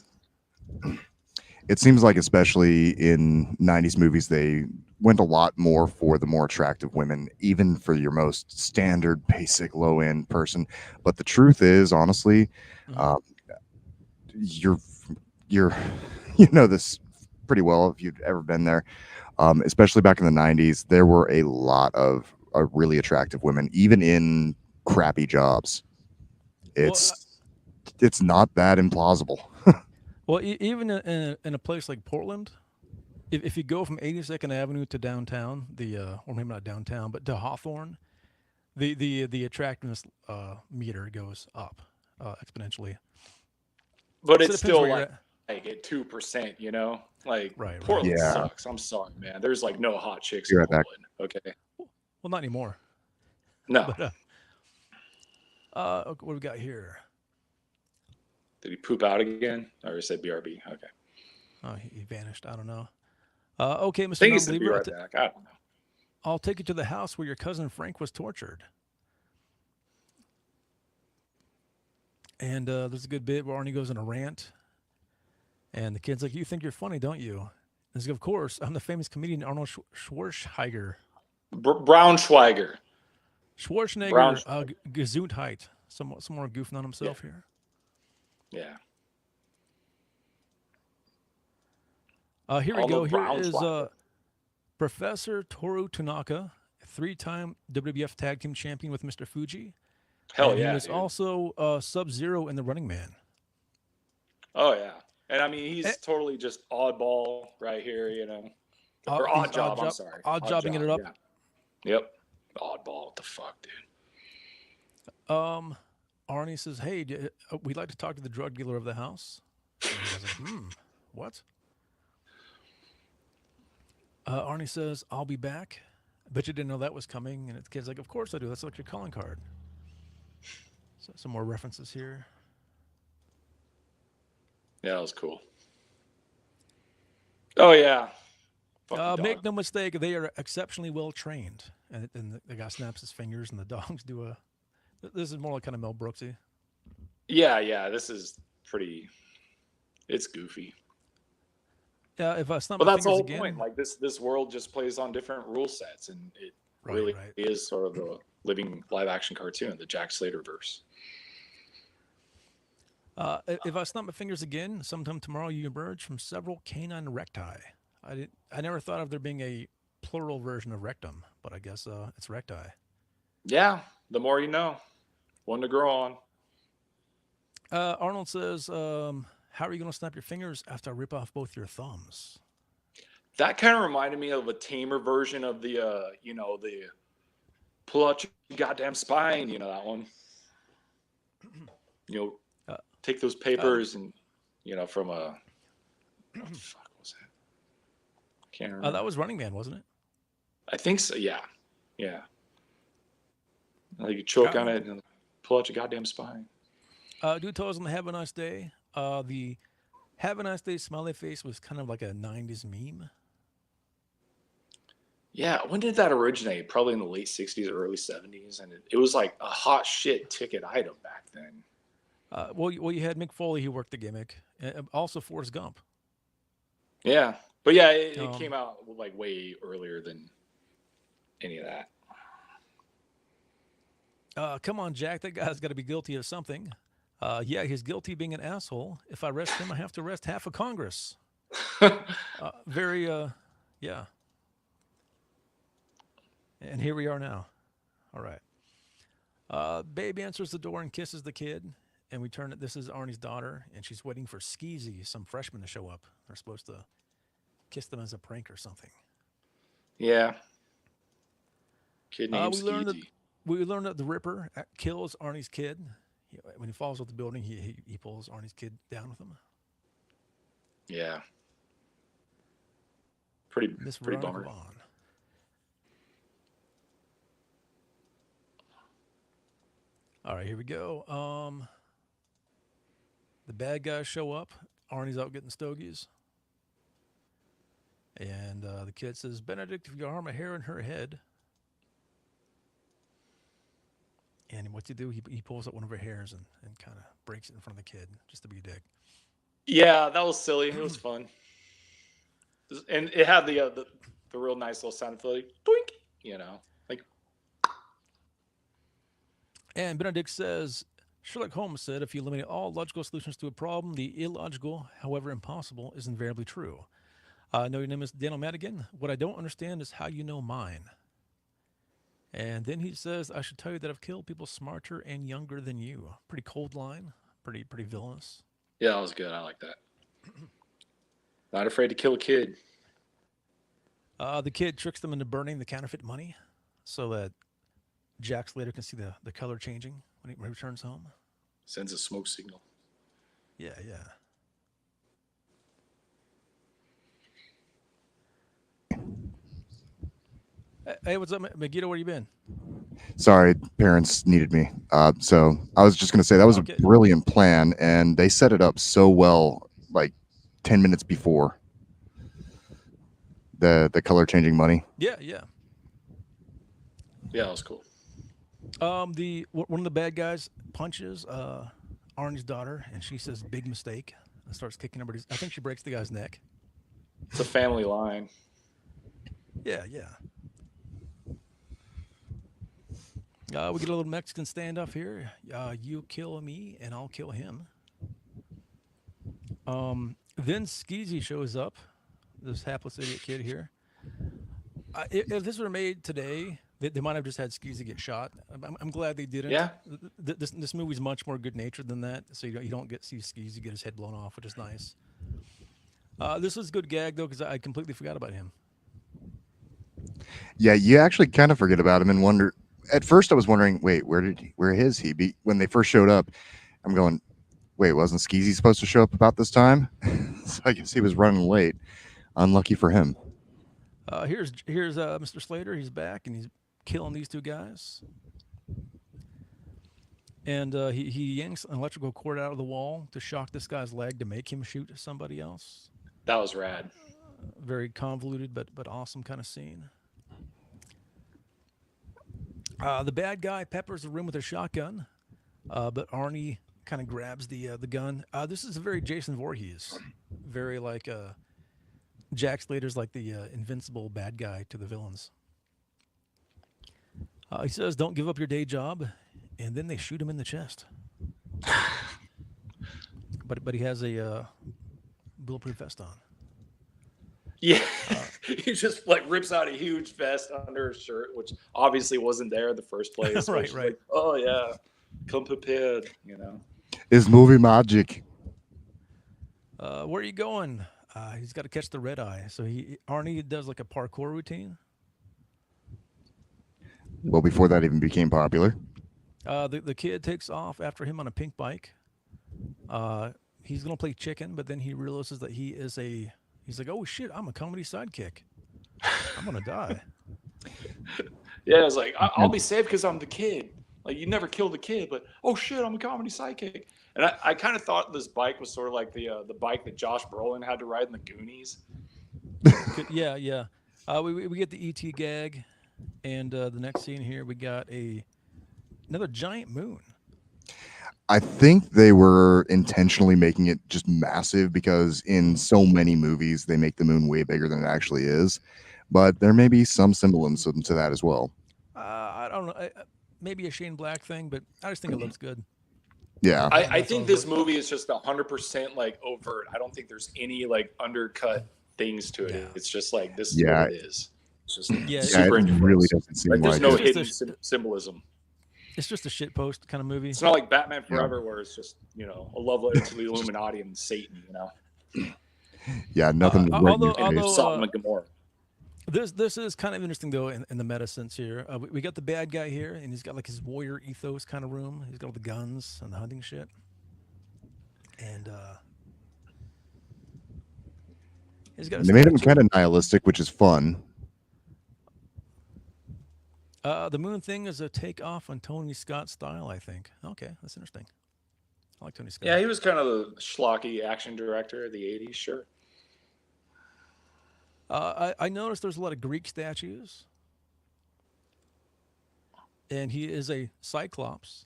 like, especially in 90s movies, they went a lot more for the more attractive women, even for your most standard, basic, low-end person. But the truth is, honestly, you're you know this pretty well if you've ever been there. Especially back in the 90s, there were a lot of really attractive women, even in crappy jobs. It's not that implausible. Well, even in a place like Portland, if you go from 82nd Avenue to downtown, or maybe not downtown, but to Hawthorne, the attractiveness meter goes up exponentially. But it's still like at 2%, you know? Like right. Portland sucks. I'm sorry, man. There's like no hot chicks in Portland. Okay. Well, not anymore. No. But, what do we got here? Did he poop out again? Or he said BRB? Okay. Oh, he vanished. I don't know. Okay, Mr. I think he said Non-Believer, be right back. I don't know. I'll take you to the house where your cousin Frank was tortured. And there's a good bit where Arnie goes on a rant. And the kid's like, you think you're funny, don't you? He's like, of course. I'm the famous comedian Arnold Schwarzenegger. Braunschweiger. Schwarzenegger, Gesundheit. Some more goofing on himself here. Yeah. Here we go. Here is Professor Toru Tanaka, 3-time WWF Tag Team Champion with Mr. Fuji. Hell and yeah. He was also Sub-Zero in The Running Man. Oh, yeah. And I mean, he's totally just oddball right here, you know. Or odd job, I'm sorry. Odd jobbing it up. Yeah. Yep. Oddball. What the fuck, dude? Arnie says, hey, we'd like to talk to the drug dealer of the house. And he was like, what? Arnie says, I'll be back. I bet you didn't know that was coming. And the kid's like, of course I do. That's like your calling card. So some more references here. Yeah, that was cool. Oh, yeah. Make no mistake, they are exceptionally well trained. And the guy snaps his fingers and the dogs do a... This is more like kind of Mel Brooksy. Yeah. This is pretty... It's goofy. Yeah, if I snap my fingers that's the whole again, point. Like this world just plays on different rule sets, and it really is sort of a living live-action cartoon, the Jack Slater verse. If I snap my fingers again, sometime tomorrow you emerge from several canine recti. I never thought of there being a plural version of rectum, but I guess it's recti. Yeah, the more you know. One to grow on. Arnold says, how are you going to snap your fingers after I rip off both your thumbs? That kind of reminded me of a tamer version of the, the pull out your goddamn spine, that one. Take those papers and, from a, what the fuck was that? Can't remember. That was Running Man, wasn't it? I think so. Yeah. Like you choke on it and pull out your goddamn spine. Dude tells him to have a nice day. The have a nice day smiley face was kind of like a 90s meme. Yeah, when did that originate? Probably in the late 60s or early 70s. And it was like a hot shit ticket item back then. Well, you had Mick Foley who worked the gimmick. Also Forrest Gump. Yeah. But yeah, it came out like way earlier than any of that. Come on, Jack. That guy's got to be guilty of something. Yeah, he's guilty of being an asshole. If I arrest him, I have to arrest half of Congress. Yeah. And here we are now. All right. Babe answers the door and kisses the kid. And we turn it. This is Arnie's daughter, and she's waiting for Skeezy, some freshman, to show up. They're supposed to kiss them as a prank or something. Yeah. Kid named Skeezy. We learned that the Ripper kills Arnie's kid. When he falls off the building, he pulls Arnie's kid down with him. Yeah. Pretty bummer. Vaughn. All right, here we go. The bad guys show up. Arnie's out getting stogies. And the kid says, Benedict, if you harm a hair in her head. And what's he do? He pulls out one of her hairs and kind of breaks it in front of the kid just to be a dick. Yeah, that was silly. It was fun. And it had the real nice little sound effect, like, doink, you know. Like. And Benedict says, Sherlock Holmes said, if you eliminate all logical solutions to a problem, the illogical, however impossible, is invariably true. I know your name is Daniel Madigan. What I don't understand is how you know mine. And then he says, I should tell you that I've killed people smarter and younger than you. Pretty cold line. Pretty villainous. Yeah, that was good. I like that. Not afraid to kill a kid. The kid tricks them into burning the counterfeit money so that Jack Slater can see the color changing when he returns home. Sends a smoke signal. Yeah. Hey, what's up, Megiddo? Where you been? Sorry, parents needed me. So I was just going to say that was a brilliant plan, and they set it up so well, like 10 minutes before the color changing money. Yeah. Yeah, that was cool. One of the bad guys punches Arnie's daughter, and she says, "Big mistake," and starts kicking everybody's. I think she breaks the guy's neck. It's a family line. Yeah. We get a little Mexican standoff here. You kill me, and I'll kill him. Then Skeezy shows up, this hapless idiot kid here. If this were made today, they might have just had Skeezy get shot. I'm glad they didn't. Yeah. This movie's much more good-natured than that, so you don't see Skeezy get his head blown off, which is nice. This was a good gag, though, because I completely forgot about him. Yeah, you actually kind of forget about him and wonder. At first, I was wondering, wait, where is he? When they first showed up, I'm going, wait, wasn't Skeezy supposed to show up about this time? So I guess he was running late. Unlucky for him. Here's Mr. Slater. He's back, and he's killing these two guys. And he yanks an electrical cord out of the wall to shock this guy's leg to make him shoot somebody else. That was rad. Very convoluted, but awesome kind of scene. The bad guy peppers the room with a shotgun, but Arnie kind of grabs the gun. This is a very Jason Voorhees, very like Jack Slater's like the invincible bad guy to the villains. He says, "Don't give up your day job," and then they shoot him in the chest. But he has a bulletproof vest on. Yeah, he just like rips out a huge vest under his shirt, which obviously wasn't there in the first place. Right. Like, oh yeah, come prepared, you know. It's movie magic. Where are you going? He's got to catch the red eye. So Arnie does like a parkour routine. Well, before that even became popular. The kid takes off after him on a pink bike. He's gonna play chicken, but then he realizes that he's like, oh shit, I'm a comedy sidekick. I'm gonna die. Yeah, it's like I'll be safe because I'm the kid. Like, you never killed a kid, but oh shit, I'm a comedy sidekick. And I kind of thought this bike was sort of like the bike that Josh Brolin had to ride in the Goonies. Yeah. We get the ET gag, and the next scene here we got another giant moon. I think they were intentionally making it just massive because in so many movies they make the moon way bigger than it actually is. But there may be some symbolism to that as well. I don't know, maybe a Shane Black thing, but I just think it looks good. Yeah. I think this movie is just 100% like overt. I don't think there's any like undercut things to it. Yeah. It's just like, this is what it is. It's just super it in your really face. doesn't seem Like, there's like no it. hidden symbolism. It's just a shitpost kind of movie. It's not like Batman Forever where it's just, you know, a love letter to the Illuminati and Satan, you know. Yeah, nothing. although Sodom and Gomorrah. This is kind of interesting though in the meta sense here. We got the bad guy here, and he's got like his warrior ethos kind of room. He's got all the guns and the hunting shit, and he's got. They made him kind of nihilistic, which is fun. The moon thing is a takeoff on Tony Scott's style, I think. Okay, that's interesting. I like Tony Scott. Yeah, he was kind of the schlocky action director of the 80s, sure. I noticed there's a lot of Greek statues. And he is a Cyclops.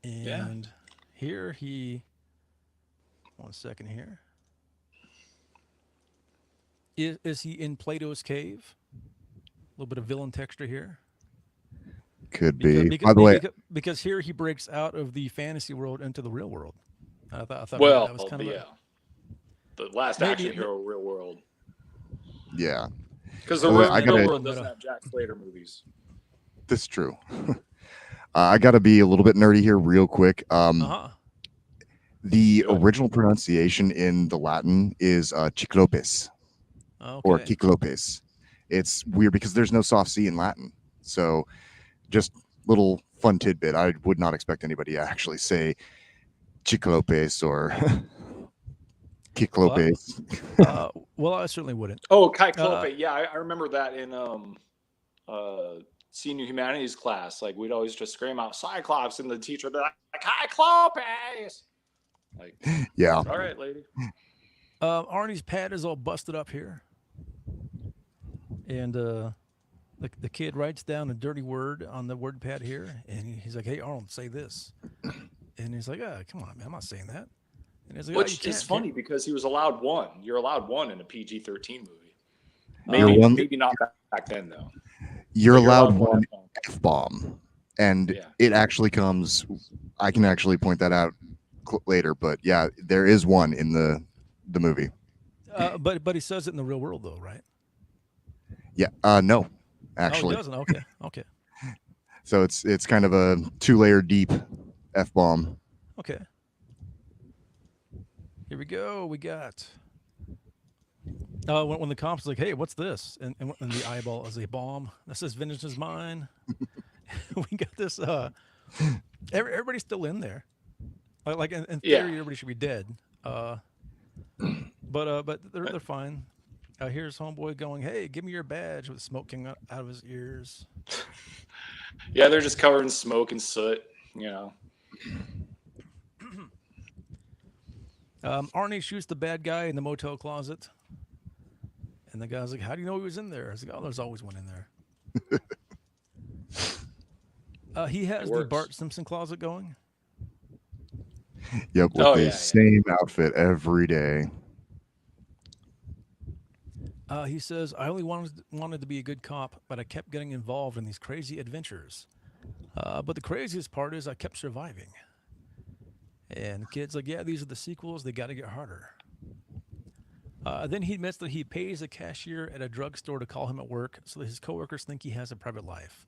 And here one second here. Is he in Plato's cave? A little bit of villain texture here. Could be. By the way, because here he breaks out of the fantasy world into the real world. I thought well, that was kind of the last action hero real world. Yeah. Because the real world doesn't have Jack Slater movies. That's true. I got to be a little bit nerdy here real quick. The original pronunciation in the Latin is Cyclopes or Cyclopes. It's weird because there's no soft C in Latin. So just little fun tidbit. I would not expect anybody to actually say Cyclopes or Cyclopes. Well, I certainly wouldn't. Oh, Cyclope. Yeah, I remember that in senior humanities class. Like, we'd always just scream out Cyclops, and the teacher would be like, Cyclopes! Like, yeah. All right, lady. Arnie's pad is all busted up here. And the kid writes down a dirty word on the word pad here, and he's like, "Hey, Arnold, say this." And he's like, "Come on, man, I'm not saying that." And he's like, Which is funny because he was allowed one. You're allowed one in a PG-13 movie. Maybe not back then, though. You're allowed one F-bomb, and it actually comes. I can actually point that out later, but yeah, there is one in the movie. But he says it in the real world, though, right? Yeah. No, actually. Oh, he doesn't. Okay. So it's kind of a 2-layer deep F-bomb. Okay. Here we go. We got when the comp's like, "Hey, what's this?" And the eyeball is a bomb. That says "Vengeance is mine." We got this. Everybody's still in there. Like in theory, everybody should be dead. But they're fine. Here's homeboy going, "Hey, give me your badge," with smoke coming out of his ears. Yeah, they're just covered in smoke and soot, you know. Arnie shoots the bad guy in the motel closet. And the guy's like, "How do you know he was in there?" I was like, "Oh, there's always one in there." He has the Bart Simpson closet going. Yep, with the same outfit every day. He says, "I only wanted to be a good cop, but I kept getting involved in these crazy adventures. But the craziest part is I kept surviving." And the kid's like, "Yeah, these are the sequels. They got to get harder." Then he admits that he pays a cashier at a drugstore to call him at work so that his coworkers think he has a private life.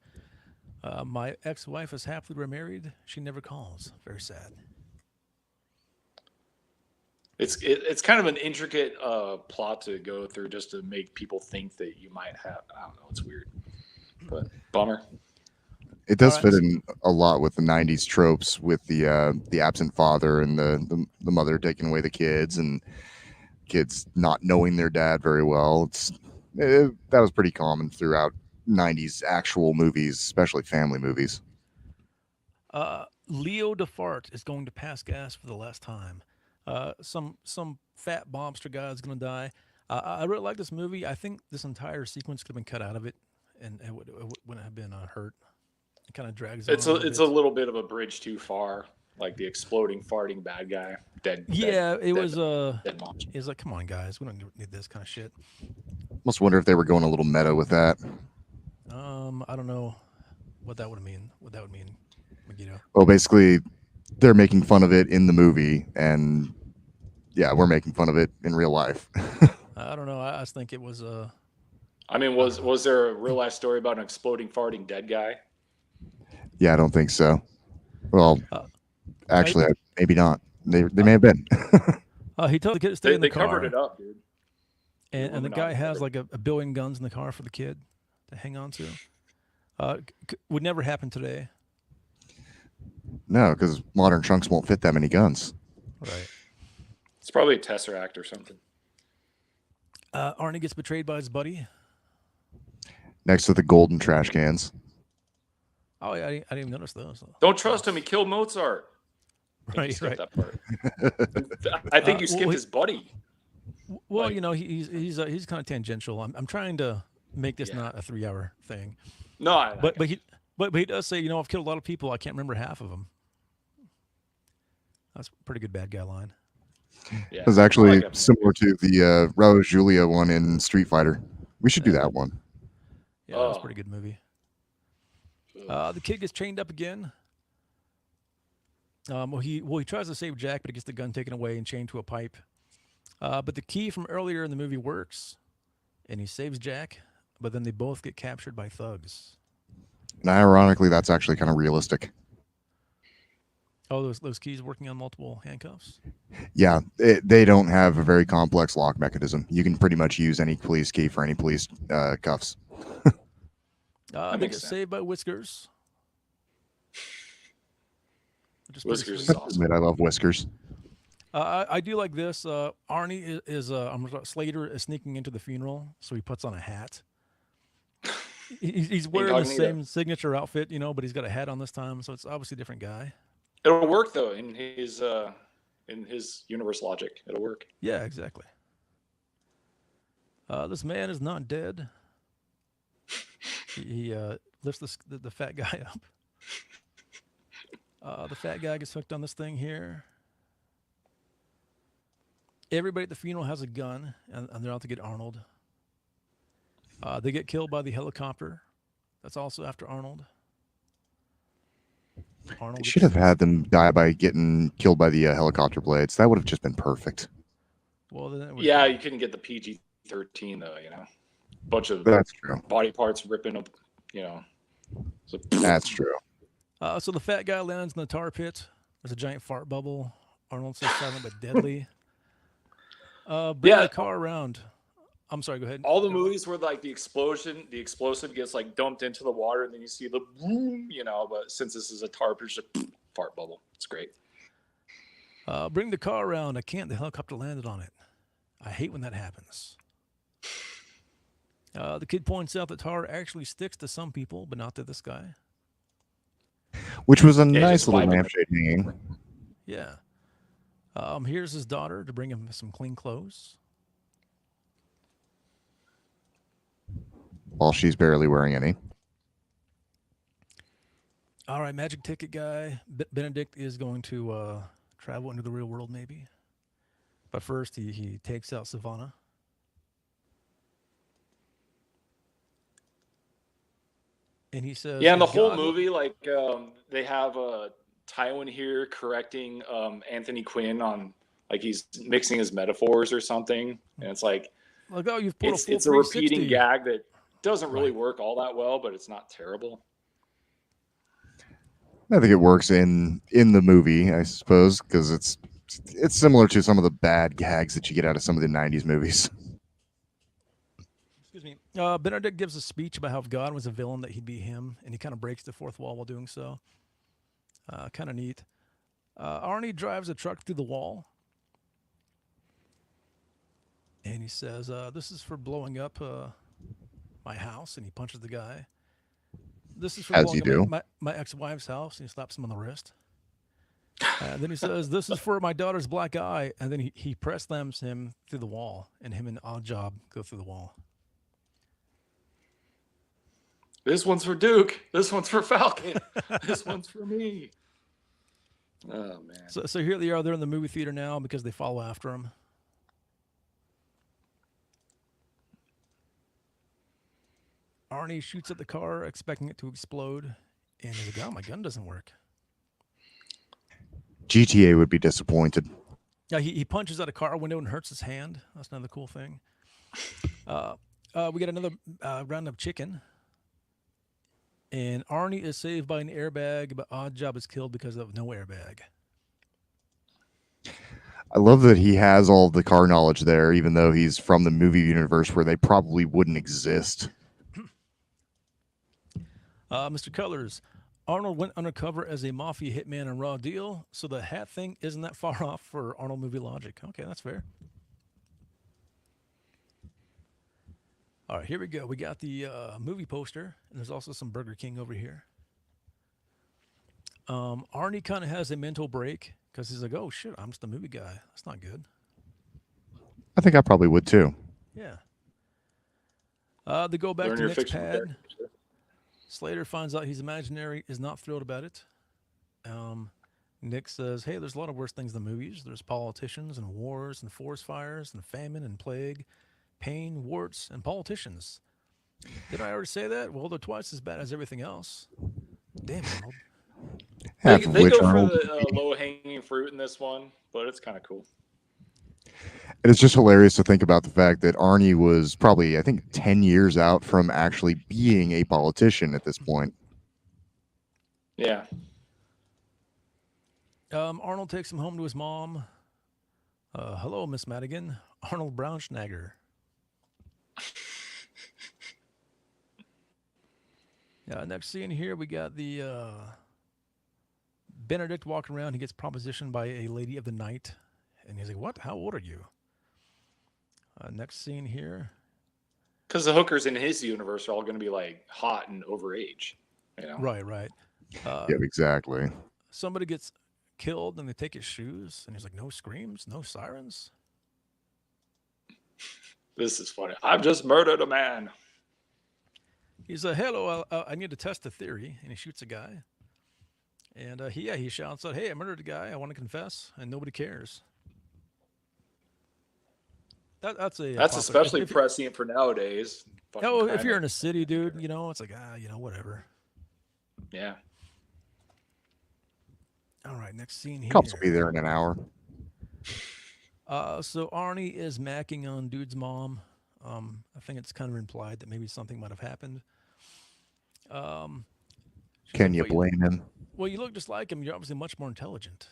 "My ex-wife is happily remarried. She never calls. Very sad." It's kind of an intricate plot to go through just to make people think that you might have. I don't know. It's weird, but bummer. It does fit in a lot with the '90s tropes, with the absent father and the mother taking away the kids and kids not knowing their dad very well. That was pretty common throughout '90s actual movies, especially family movies. Leo DeFart is going to pass gas for the last time. Some fat mobster guy is going to die. I really like this movie. I think this entire sequence could have been cut out of it, and it wouldn't have been hurt. It kind of drags on. It's a little bit of a bridge too far, like the exploding, farting bad guy, dead. Yeah, it was dead monster. it was like, come on, guys, we don't need this kind of shit. Must wonder if they were going a little meta with that. I don't know what that would mean. Megiddo. Well, basically, they're making fun of it in the movie, and yeah, we're making fun of it in real life. I don't know. I just think it was I mean, was there a real life story about an exploding, farting dead guy? Yeah, I don't think so. Well, actually, maybe not. They may have been. he told the kid to stay in the They car. covered it up, dude. And the guy has like a billion guns in the car for the kid to hang on to. Would never happen today. No, because modern trunks won't fit that many guns. Right. It's probably a Tesseract or something. Arnie gets betrayed by his buddy. Next to the golden trash cans. Oh, yeah, I didn't even notice those. Don't trust him. He killed Mozart. Right. That part. I think you skipped his buddy. Well, you know, he's kind of tangential. I'm trying to make this not a 3-hour thing. No, but he does say, you know, I've killed a lot of people. I can't remember half of them. That's a pretty good bad guy line. Yeah, it was actually similar to the Raul Julia one in Street Fighter. We should do that one. Yeah, that's a pretty good movie. The kid gets chained up again. He tries to save Jack, but he gets the gun taken away and chained to a pipe. But the key from earlier in the movie works, and he saves Jack. But then they both get captured by thugs. And ironically, that's actually kind of realistic. Oh, those keys working on multiple handcuffs? Yeah, they don't have a very complex lock mechanism. You can pretty much use any police key for any police cuffs. They get saved by Whiskers. Whiskers is awesome. I love Whiskers. I do like this. Arnie is Slater is sneaking into the funeral, so he puts on a hat. He's wearing the same signature outfit, you know, but he's got a hat on this time, so it's obviously a different guy. It'll work though in his universe logic. It'll work. Yeah, exactly. This man is not dead. He lifts the fat guy up. The fat guy gets hooked on this thing here. Everybody at the funeral has a gun, and they're out to get Arnold. They get killed by the helicopter. That's also after Arnold. They should have had them die by getting killed by the helicopter blades. That would have just been perfect. Well, then yeah, you couldn't get the PG-13 though. You know, bunch of body parts ripping up. You know, so, that's true. So the fat guy lands in the tar pit. There's a giant fart bubble. Arnold says silent but deadly. Bring the car around. I'm sorry, go ahead. All the movies where like the explosive gets like dumped into the water, and then you see the boom, you know. But since this is a tar pit, it's just a fart bubble. It's great. Bring the car around. I can't. The helicopter landed on it. I hate when that happens. The kid points out that tar actually sticks to some people, but not to this guy. Which was a nice little lampshade hanging. Yeah. Here's his daughter to bring him some clean clothes. While she's barely wearing any. All right, magic ticket guy. Benedict is going to travel into the real world, maybe. But first, he takes out Savannah. And he says... Yeah, and the whole movie, like, they have Tywin here correcting Anthony Quinn on, like, he's mixing his metaphors or something. And it's like, oh, you've pulled it's a repeating gag that doesn't really work all that well, but it's not terrible. I think it works in the movie, I suppose, because it's similar to some of the bad gags that you get out of some of the 90s movies. Excuse me. Benedict gives a speech about how if God was a villain, that he'd be him, and he kind of breaks the fourth wall while doing so. Kind of neat. Arnie drives a truck through the wall, and he says, this is for blowing up my house, and he punches the guy. This is for As blowing you up do. my ex-wife's house, and he slaps him on the wrist. Then he says, "This is for my daughter's black eye," and then he press slams him through the wall, and him and Oddjob go through the wall. This one's for Duke. This one's for Falcon. This one's for me. Oh man. So here they are. They're in the movie theater now because they follow after him. Arnie shoots at the car, expecting it to explode, and he's like, "Oh, my gun doesn't work." GTA would be disappointed. Yeah, he punches out a car window and hurts his hand. That's another cool thing. We got another round of chicken. And Arnie is saved by an airbag, but Oddjob is killed because of no airbag. I love that he has all the car knowledge there, even though he's from the movie universe where they probably wouldn't exist. Mr. Colors, Arnold went undercover as a mafia hitman in Raw Deal, so the hat thing isn't that far off for Arnold movie logic. Okay, that's fair. All right, here we go. We got the movie poster, and there's also some Burger King over here. Arnie kind of has a mental break because he's like, "Oh shit, I'm just a movie guy. That's not good." I think I probably would too. Yeah. They go back Learn to your Nick's fictional pad. characters. Slater finds out he's imaginary, is not thrilled about it. Nick says, "Hey, there's a lot of worse things than movies. There's politicians and wars and forest fires and famine and plague, pain, warts, and politicians. Did I already say that? Well, they're twice as bad as everything else." Damn, Arnold. Half of They which go for Arnold. the low-hanging fruit in this one, but it's kind of cool. And it's just hilarious to think about the fact that Arnie was probably, I think, 10 years out from actually being a politician at this point. Yeah. Arnold takes him home to his mom. Hello, Miss Madigan. Arnold Braunschneiger. Next scene here, we got the Benedict walking around. He gets propositioned by a lady of the night. And he's like, "What? How old are you?" Next scene here. Because the hookers in his universe are all going to be like hot and overage. You know? Right. Yeah, exactly. Somebody gets killed and they take his shoes. And he's like, "No screams, no sirens." This is funny. I've just murdered a man. He's like, "Hello, I need to test a theory." And he shoots a guy. And he shouts out, "Hey, I murdered a guy. I want to confess." And nobody cares. That's especially prescient for nowadays. If you're in a city, dude, it's like, whatever. Yeah. All right, next scene here. Cops will be there in an hour. So Arnie is macking on dude's mom. I think it's kind of implied that maybe something might have happened. Can you blame him? Well, you look just like him. You're obviously much more intelligent.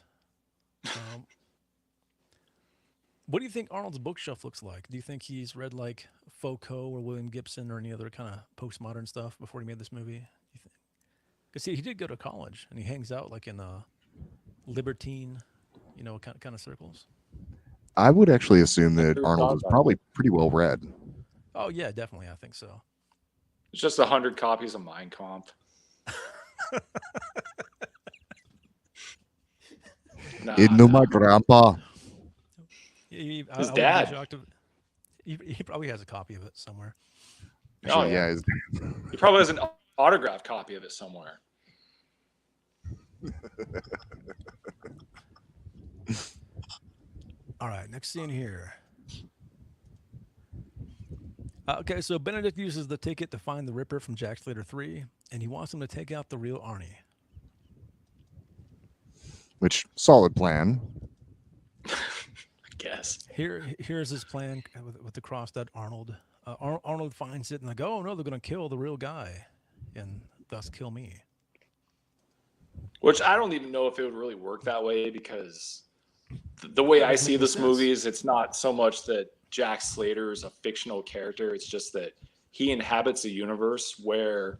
What do you think Arnold's bookshelf looks like? Do you think he's read like Foucault or William Gibson or any other kind of postmodern stuff before he made this movie? Because he did go to college and he hangs out like in libertine, kind of circles. I would actually assume that Arnold is probably pretty well read. Oh yeah, definitely. I think so. It's just 100 copies of Mein Kampf. In my grandpa. His dad. He probably has a copy of it somewhere. Oh yeah, he probably has an autographed copy of it somewhere. All right, next scene here. Okay, so Benedict uses the ticket to find the Ripper from Jack Slater 3, and he wants him to take out the real Arnie. Which, solid plan. Guess. Here's his plan with the crossed out Arnold. Arnold finds it and like, "Oh no, they're going to kill the real guy, and thus kill me." Which I don't even know if it would really work that way, because the way I see this movie is it's not so much that Jack Slater is a fictional character. It's just that he inhabits a universe where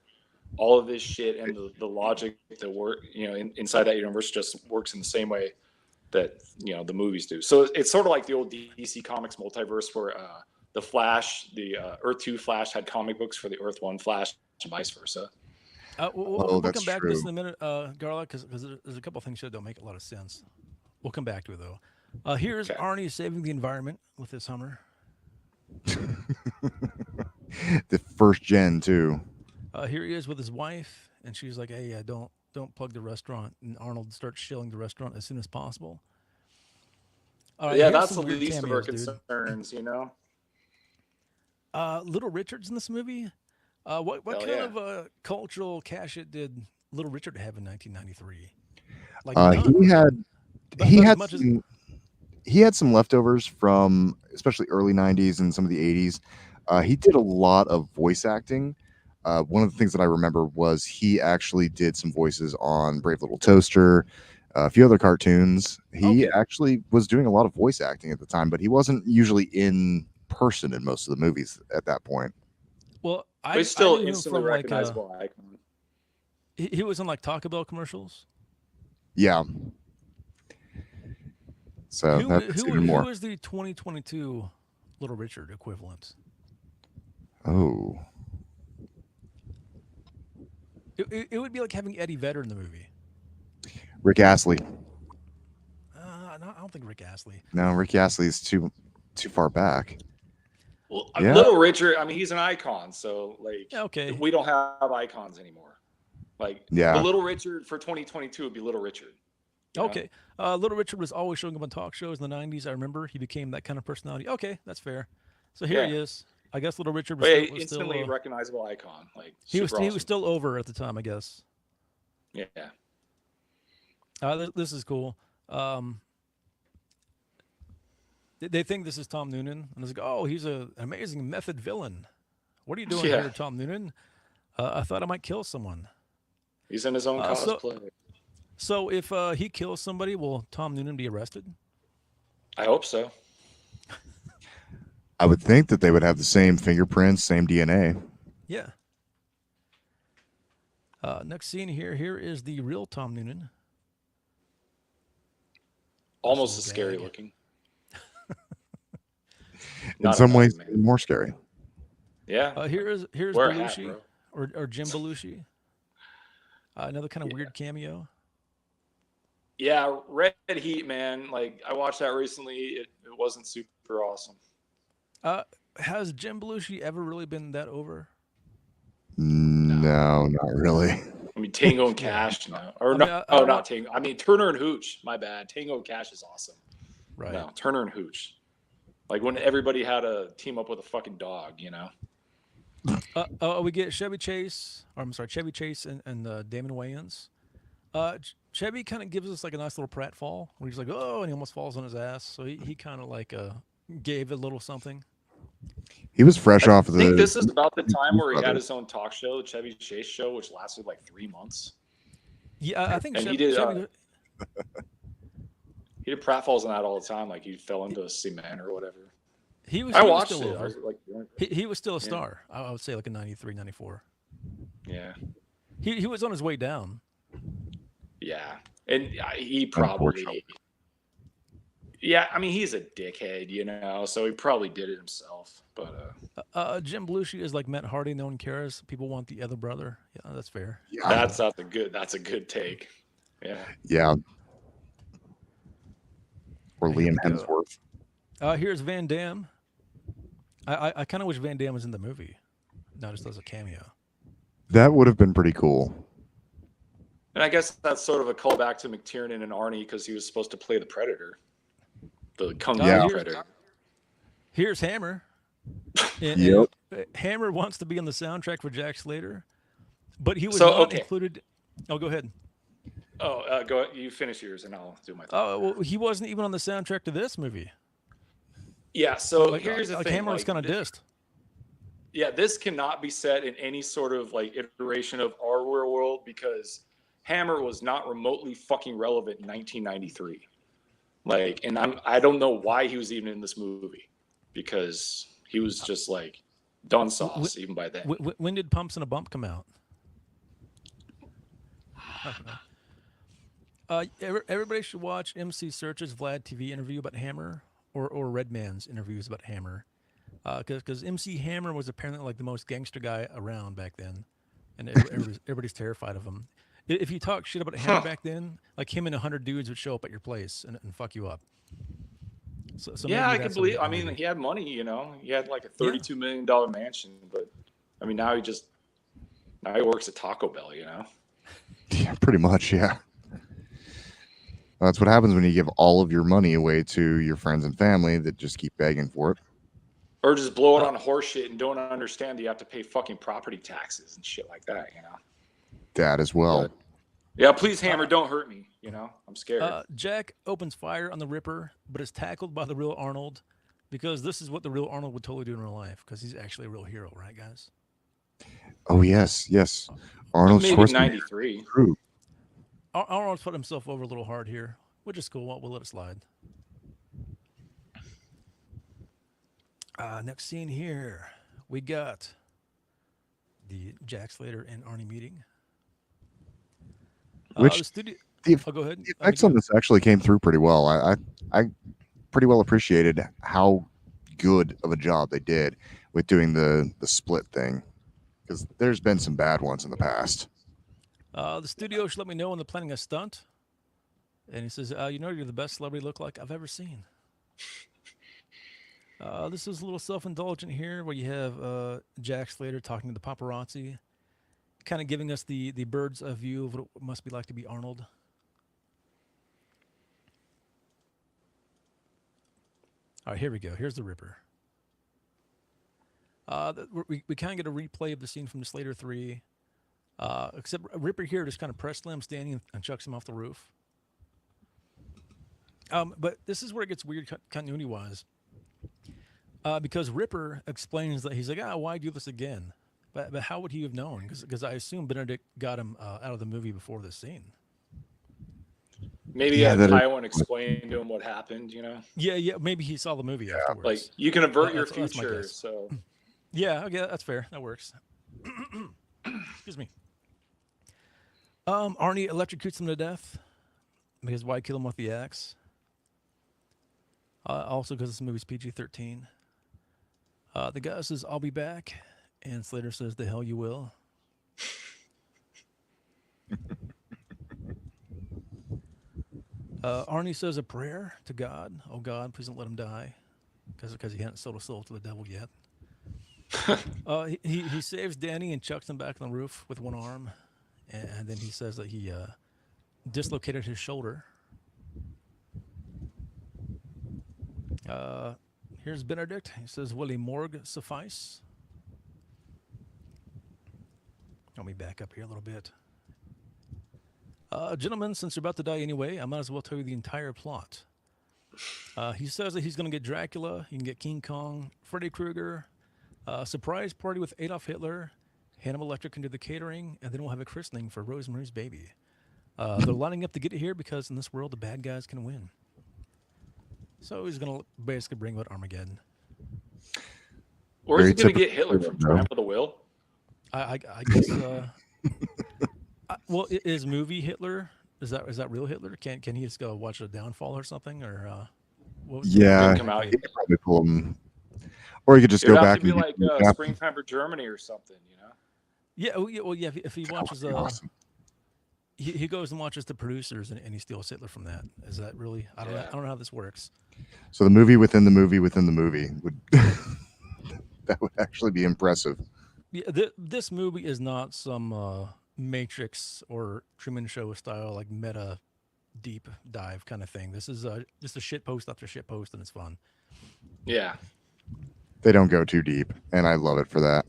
all of this shit and the logic that work, inside that universe just works in the same way that the movies do. So it's sort of like the old DC Comics multiverse where the Flash, the Earth 2 Flash had comic books for the Earth 1 Flash, and vice versa. We'll that's come back to this true. in a minute, Garlock, because there's a couple of things that don't make a lot of sense. We'll come back to it, though. Here's Okay. Arnie saving the environment with his Hummer. The first gen too. Here he is with his wife, and she's like, "Hey, don't plug the restaurant." And Arnold starts shilling the restaurant as soon as possible. All right, Yeah, here's that's some the weird least of our cameos, dude. concerns, you know? Little Richard's in this movie. What Hell kind yeah. of cultural cash it did Little Richard have in 1993? Like He had But he as had much as some, he had some leftovers from especially early 90s and some of the 80s. He did a lot of voice acting. One of the things that I remember was he actually did some voices on Brave Little Toaster, a few other cartoons. He Okay. actually was doing a lot of voice acting at the time, but he wasn't usually in person in most of the movies at that point. well, But I he's still knew him instantly from like recognizable icon. he was in like Taco Bell commercials. Yeah. So Who that's even more. who is the 2022 Little Richard equivalent? Oh, It would be like having Eddie Vedder in the movie. Rick Astley. No, I don't think Rick Astley. No, Rick Astley is too far back. Well, Yeah. Little Richard, I mean, he's an icon, so like, Yeah, okay. we don't have icons anymore. Like, Yeah. the Little Richard for 2022 would be Little Richard. you know? Okay. Little Richard was always showing up on talk shows in the 90s. I remember he became that kind of personality. Okay, that's fair. So here he Yeah. is. I guess Little Richard But was yeah, still, instantly recognizable icon. Like, he was super awesome. still over at the time, I guess. Yeah. This is cool. They think this is Tom Noonan, and it's like, oh, he's an amazing method villain. What are you doing Yeah. here, Tom Noonan? I thought I might kill someone. He's in his own So- cosplay. So if he kills somebody, will Tom Noonan be arrested? I hope so. I would think that they would have the same fingerprints, same DNA. Yeah. Next scene here. Here is the real Tom Noonan. Almost little as scary gag. looking. In Not some a ways, man. more scary. Yeah. Here's Wear a hat, Belushi bro. or Jim Belushi. Another kind of weird cameo. Yeah, Red Heat, man. Like, I watched that recently. It wasn't super awesome. Has Jim Belushi ever really been that over? No, not really. I mean, Tango and Cash, no. Or I no, mean, I oh, don't not know. Tango. I mean, Turner and Hooch. My bad. Tango and Cash is awesome. Right. No, Turner and Hooch. Like when everybody had to team up with a fucking dog, you know? We get Chevy Chase, or I'm sorry, Chevy Chase and Damon Wayans. Chevy kind of gives us like a nice little pratfall where he's like, oh, and he almost falls on his ass. So he kind of like gave a little something. He was fresh off of I think the. this is about the time where he had Brothers. his own talk show, the Chevy Chase show, which lasted like 3 months. Yeah, I think And Chevy, he did. Chevy, He did pratfalls on that all the time, like he fell into cement or whatever. he was I he was watched still it. I over. was like, He was still a Yeah. star. I would say like a 93, 94. yeah, He was on his way down. yeah, and he probably, Unfortunately. yeah. I mean, he's a dickhead, you know, so he probably did it himself. But Jim Belushi is like Matt Hardy. No one cares. People want the other brother. Yeah, that's fair. Yeah. that's a good take. Yeah. Yeah. Or Here we Liam go. Hemsworth. Here's Van Damme. I kind of wish Van Damme was in the movie, not just as a cameo. That would have been pretty cool. And I guess that's sort of a callback to McTiernan and Arnie because he was supposed to play the Predator, the Kung Fu Yeah. Predator. Here's Hammer. And Yep. Hammer wants to be on the soundtrack for Jack Slater, but he was So, not okay. included. Oh, go ahead. Oh, go. You finish yours, and I'll do my thing. Oh, well, he wasn't even on the soundtrack to this movie. Yeah. So Like, here's the like thing. Hammer was like, kind of this- dissed. Yeah, this cannot be set in any sort of like iteration of our real world because Hammer was not remotely fucking relevant in 1993. Like, and I don't know why he was even in this movie because he was just like done sauce even by then. When did Pumps and a Bump come out? Everybody should watch MC Search's Vlad TV interview about Hammer or Redman's interviews about Hammer. Because MC Hammer was apparently like the most gangster guy around back then, and everybody's terrified of him. If you talk shit about Hammer back then, like him and 100 dudes would show up at your place and fuck you up. So Yeah, maybe I that's could believe. something I mean, maybe. he had money, you know. He had like a Yeah. $32 million mansion, but I mean, now he works at Taco Bell, you know. Yeah, pretty much. Yeah. That's what happens when you give all of your money away to your friends and family that just keep begging for it. Or just blow it on horse shit and don't understand that you have to pay fucking property taxes and shit like that, you know. That as well. But, yeah, please, Hammer, don't hurt me. You know, I'm scared. Jack opens fire on the Ripper, but is tackled by the real Arnold, because this is what the real Arnold would totally do in real life, because he's actually a real hero, right, guys? Oh yes, yes. Arnold Maybe Schwarzenegger. 93. True. Arnold's put himself over a little hard here, which is cool. We'll let it slide. Next scene here, we got the Jack Slater and Arnie meeting. Which the studio. the, Go ahead. the effects on this actually came through pretty well. I pretty well appreciated how good of a job they did with doing the split thing, because there's been some bad ones in the past. The studio should let me know when they're planning a stunt. And he says, you know, you're the best celebrity look-alike I've ever seen. This is a little self-indulgent here, where you have Jack Slater talking to the paparazzi, kind of giving us the bird's eye view of what it must be like to be Arnold. All right, here we go. Here's the Ripper. We kind of get a replay of the scene from the Slater 3, except Ripper here just kind of press slams Danny and chucks him off the roof. But this is where it gets weird continuity-wise, because Ripper explains that he's like, why do this again? But how would he have known? Because I assume Benedict got him out of the movie before this scene. Maybe Tywin explained to him what happened, you know? Yeah. Maybe he saw the movie afterwards. Like, you can avert your that's my future, guess. so... Yeah, that's fair. That works. Excuse me. Arnie electrocutes him to death, because why kill him with the axe? Also because this movie's PG-13. The guy says, I'll be back. And Slater says, the hell you will. Arnie says a prayer to God. Oh, God, please don't let him die. Because he hadn't sold a soul to the devil yet. He saves Danny and chucks him back on the roof with one arm. And then he says that he dislocated his shoulder. Here's Benedict. He says, will a morgue suffice? Let me back up here a little bit. Gentlemen, since you're about to die anyway, I might as well tell you the entire plot. He says that he's going to get Dracula, he can get King Kong, Freddy Krueger, surprise party with Adolf Hitler, Hannibal Lecter can do the catering, and then we'll have a christening for Rosemary's Baby. They're lining up to get it here because in this world, the bad guys can win. So he's going to basically bring about Armageddon. Or is he going to get Hitler from Triumph of the Will? I guess. Well, is movie Hitler? Is that real Hitler? Can he just go watch a downfall or something? Or what was Yeah, come out he could probably pull him, or he could just go have back to be and like Springtime for Germany or something, you know? Yeah. Well, yeah. If he watches, awesome. he goes and watches the producers and he steals Hitler from that. Is that really? I don't know how this works. So the movie within the movie within the movie would that would actually be impressive. Yeah, this movie is not some Matrix or Truman Show style like meta deep dive kind of thing. This is just a shit post after shit post, and it's fun. Yeah. They don't go too deep, and I love it for that.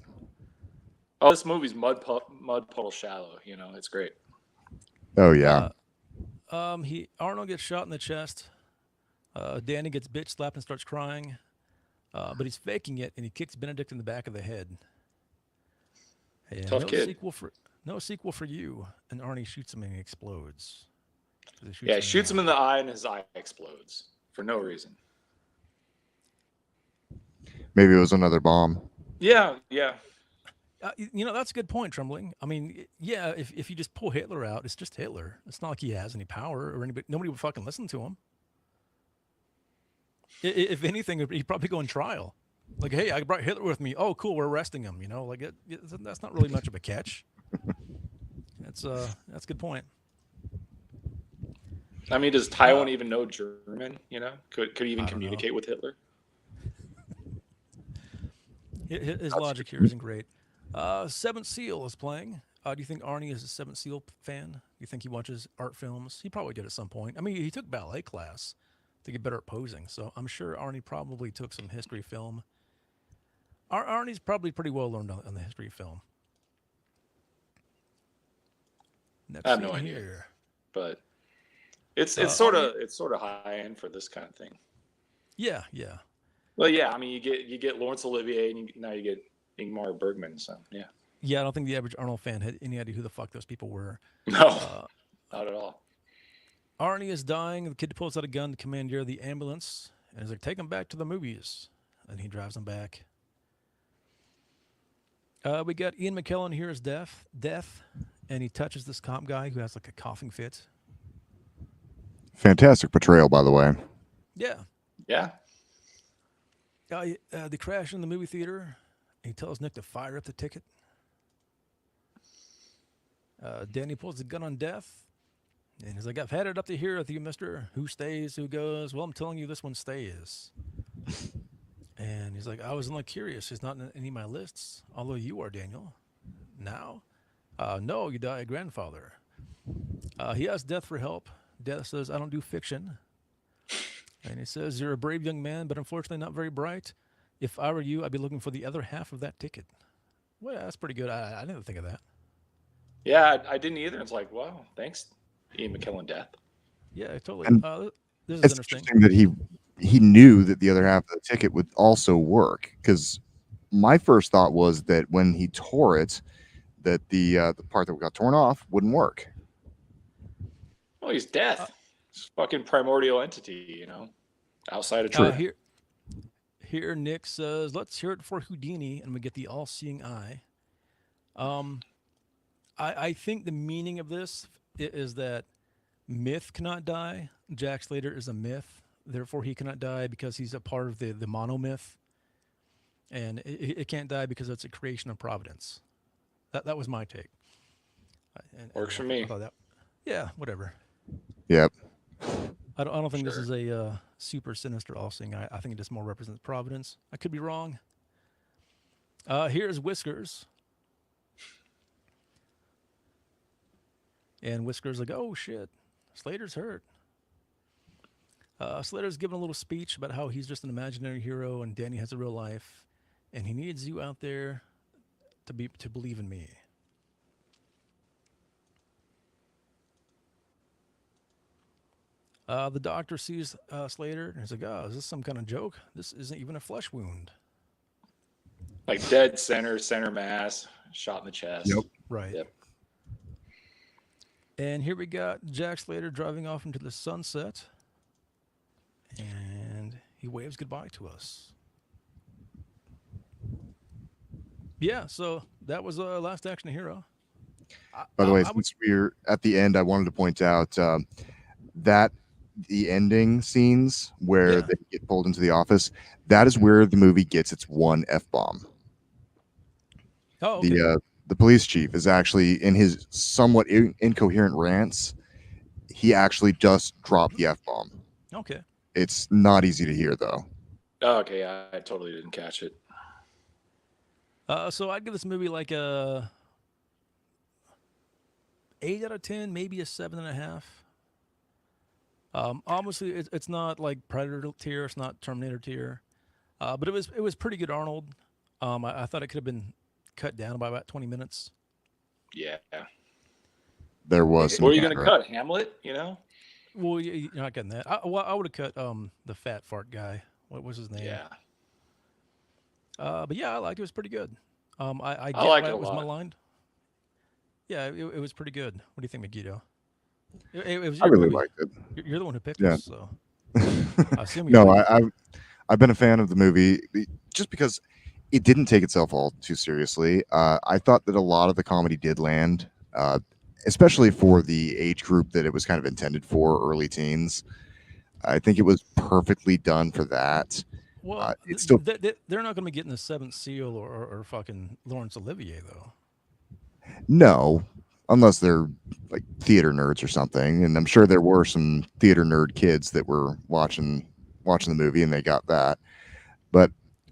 Oh, this movie's mud puddle shallow. You know, it's great. Oh yeah. Arnold gets shot in the chest. Danny gets bitch slapped and starts crying, but he's faking it, and he kicks Benedict in the back of the head. And Tough kid. No sequel for you. And Arnie shoots him and he explodes. He shoots him in the eye and his eye explodes for no reason. Maybe it was another bomb. Yeah. That's a good point, Trembling. I mean, yeah, if you just pull Hitler out, it's just Hitler. It's not like he has any power or anybody. Nobody would fucking listen to him. If anything, he'd probably go on trial. Like, hey, I brought Hitler with me. Oh, cool, we're arresting him. You know, like that's not really much of a catch. That's a good point. I mean, does Taiwan even know German? You know, could he even I don't know. communicate with Hitler? His logic here isn't great. Seventh Seal is playing. Do you think Arnie is a Seventh Seal fan? Do you think he watches art films? He probably did at some point. I mean, he took ballet class to get better at posing, so I'm sure Arnie probably took some history film. Arnie's probably pretty well learned on the history of film. Next I have no scene idea. here. But it's sort of high end for this kind of thing. Yeah. Well, yeah, I mean, you get Laurence Olivier, and now you get Ingmar Bergman. So yeah. Yeah, I don't think the average Arnold fan had any idea who the fuck those people were. No, not at all. Arnie is dying. The kid pulls out a gun to commandeer the ambulance and is like, take him back to the movies. And he drives him back. We got Ian McKellen here as death, and he touches this cop guy who has like a coughing fit. Fantastic portrayal, by the way. Yeah. Yeah. They crash in the movie theater. He tells Nick to fire up the ticket. Danny pulls the gun on Death. And he's like, I've had it up to here with you, mister. Who stays, who goes? Well, I'm telling you, this one stays. And he's like, I was only curious. He's not in any of my lists, although you are, Daniel. Now? No, you die a grandfather. He asks Death for help. Death says, I don't do fiction. And he says, you're a brave young man, but unfortunately not very bright. If I were you, I'd be looking for the other half of that ticket. Well, that's pretty good. I didn't think of that. Yeah, I didn't either. It's like, wow, thanks, Ian McKellen, Death. Yeah, totally. And This is it's interesting. that he knew that the other half of the ticket would also work, because my first thought was that when he tore it, that the part that got torn off wouldn't work. Well, he's Death. He's a fucking primordial entity, you know, outside of truth. Here Nick says, let's hear it for Houdini, and we get the all-seeing eye. I think the meaning of this is that Myth cannot die. Jack Slater is a myth. Therefore, he cannot die because he's a part of the monomyth. And it can't die because it's a creation of Providence. That was my take. Works for me. Yeah, whatever. Yep. I don't think this is a super sinister all-seeing eye. I think it just more represents Providence. I could be wrong. Here's Whiskers. And Whiskers like, oh shit, Slater's hurt. Slater's giving a little speech about how he's just an imaginary hero and Danny has a real life, and he needs you out there to believe in me. The doctor sees Slater and he's like, oh, is this some kind of joke? This isn't even a flesh wound. Like dead center mass, shot in the chest. Yep. Right. Yep. And here we got Jack Slater driving off into the sunset. And he waves goodbye to us. Yeah, so that was Last Action Hero. By the way, since we're at the end, I wanted to point out that the ending scenes where they get pulled into the office, that is where the movie gets its one F-bomb. Oh, okay. The police chief is actually, in his somewhat incoherent rants, he actually just dropped the F-bomb. Okay. It's not easy to hear, though. Oh, okay, I totally didn't catch it. So I'd give this movie like a 8 out of 10, maybe a 7.5. Obviously, it's not like Predator tier, it's not Terminator tier, but it was pretty good. Arnold. I thought it could have been cut down by about 20 minutes. Yeah. There was. What are you going to cut? Hamlet? You know? Well, you're not getting that. I would have cut the fat fart guy. What was his name? Yeah. But yeah, I liked it. It was pretty good. I get like why it a it was lot. maligned. Yeah, it was pretty good. What do you think, Megiddo? It was I your really movie. liked it. You're the one who picked Yeah. this, so I assume you No, liked it. I've been a fan of the movie just because it didn't take itself all too seriously. I thought that a lot of the comedy did land, especially for the age group that it was kind of intended for, early teens. I think it was perfectly done for that. Well, It's still they're not going to be getting the Seventh Seal or fucking Laurence Olivier though. no, unless they're like theater nerds or something. And I'm sure there were some theater nerd kids that were watching the movie and they got that. But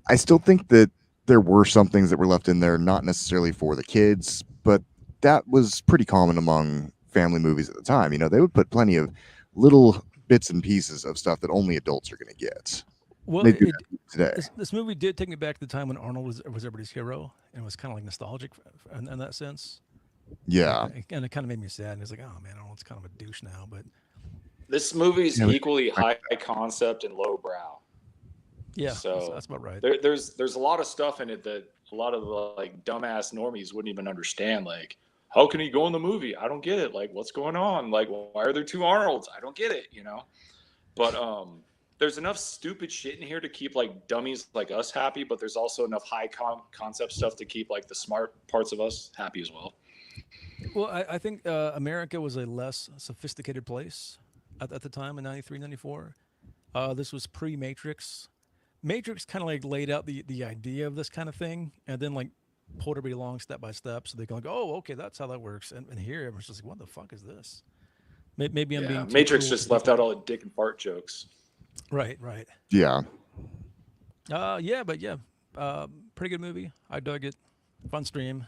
I still think that there were some things that were left in there, not necessarily for the kids, but that was pretty common among family movies at the time. You know, they would put plenty of little bits and pieces of stuff that only adults are going to get. Well, They do that today. this movie did take me back to the time when Arnold was everybody's hero and was kind of like nostalgic in that sense. Yeah. And it kind of made me sad. And it's like, oh man, Arnold's kind of a douche now. But This movie's Yeah, equally high concept and low brow. yeah, So that's about right. there's a lot of stuff in it that a lot of the like dumbass normies wouldn't even understand. Like, how can he go in the movie? I don't get it. Like, what's going on? Like, why are there two Arnolds? I don't get it. You know, but there's enough stupid shit in here to keep like dummies like us happy. But there's also enough high concept stuff to keep like the smart parts of us happy as well. Well, I think America was a less sophisticated place at the time in 93, 94. This was pre-Matrix. Matrix kind of like laid out the idea of this kind of thing and then like pulled everybody along step by step so they can like, oh, okay, that's how that works. And here everyone's just like, what the fuck is this? Maybe I'm being too Matrix cruel just to left people. out all the dick and fart jokes. Right. Yeah. Pretty good movie. I dug it. Fun stream.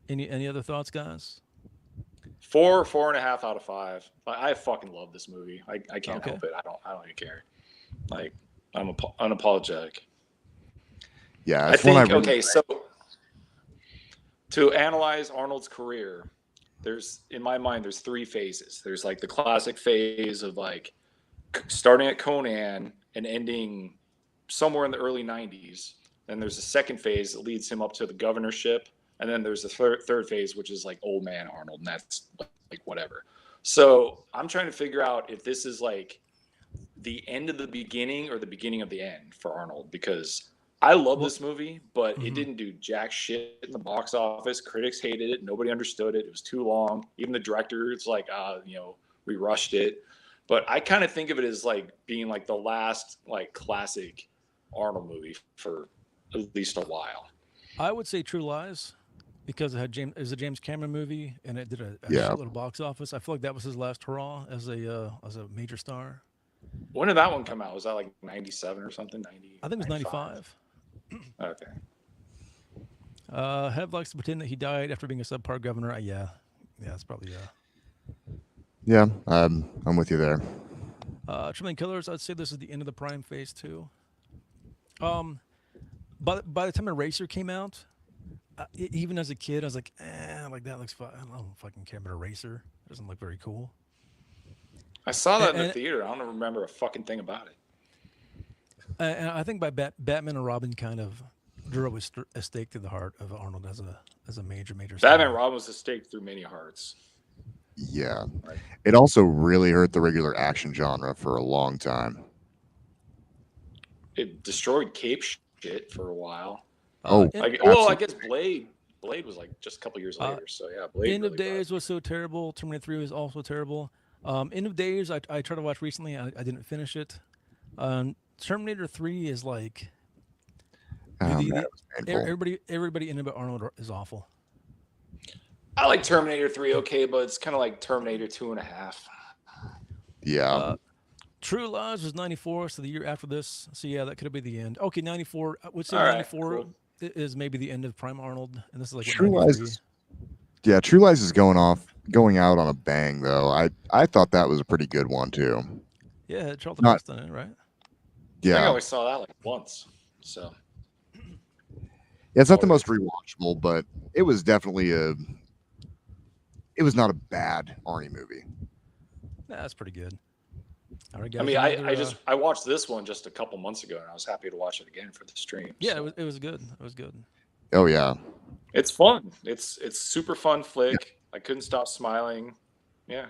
Any other thoughts, guys? 4.5 out of 5. I fucking love this movie. I can't Okay. help it. I don't even care. Like, I'm unapologetic. Yeah. I It's one think really okay, so to analyze Arnold's career, in my mind there's 3 phases. There's like the classic phase of like starting at Conan and ending somewhere in the early 90s. Then there's a second phase that leads him up to the governorship, and then there's the third phase, which is like old man Arnold, and that's like whatever. So I'm trying to figure out if this is like the end of the beginning or the beginning of the end for Arnold, because I love this movie, but it didn't do jack shit in the box office. Critics hated it. Nobody understood it. It was too long. Even the director, it's like, we rushed it. But I kind of think of it as like being like the last like classic Arnold movie for at least a while. I would say True Lies because it was a James Cameron movie and it did a Yeah. shitload of box office. I feel like that was his last hurrah as a major star. When did that one come out? Was that like 97 or something? 90? I think it was 95. Okay. Hev likes to pretend that he died after being a subpar governor. Yeah, that's probably Yeah. I'm with you there. Trillion Killers. I'd say this is the end of the prime phase too. By the time Eraser came out, even as a kid, I was like, like that looks fun. I don't fucking care about Eraser. It doesn't look very cool. I saw that in And- the theater. I don't remember a fucking thing about it. And I think by Batman and Robin kind of drove a stake through the heart of Arnold as a major star. Batman and Robin was a stake through many hearts. Yeah. Right. It also really hurt the regular action genre for a long time. It destroyed cape shit for a while. Oh, and- I guess Blade was like just a couple years later. So yeah, Blade. End of really Days was so terrible. Terminator 3 was also terrible. End of Days, I tried to watch recently. I didn't finish it. Terminator 3 is like that was painful. everybody in about Arnold is awful. I like Terminator 3 okay, but it's kind of like Terminator 2.5. Yeah. True Lies was 94, so the year after this. So yeah, that could have been the end. Okay, 94. I would say All right, 94 cool. is maybe the end of Prime Arnold, and this is like what, True Lies 93? is- Yeah, True Lies is going out on a bang though. I thought that was a pretty good one too. Yeah, Charlton Not- Heston in it, right? I think I Yeah. only saw that like once. So Yeah, it's not the most rewatchable, but it was definitely it was not a bad Arnie movie. Nah, that's pretty good. All right, guys. I mean, another, I watched this one just a couple months ago, and I was happy to watch it again for the stream. yeah, so. it was good. It was good. Oh yeah. It's fun. It's super fun flick. I couldn't stop smiling. Yeah,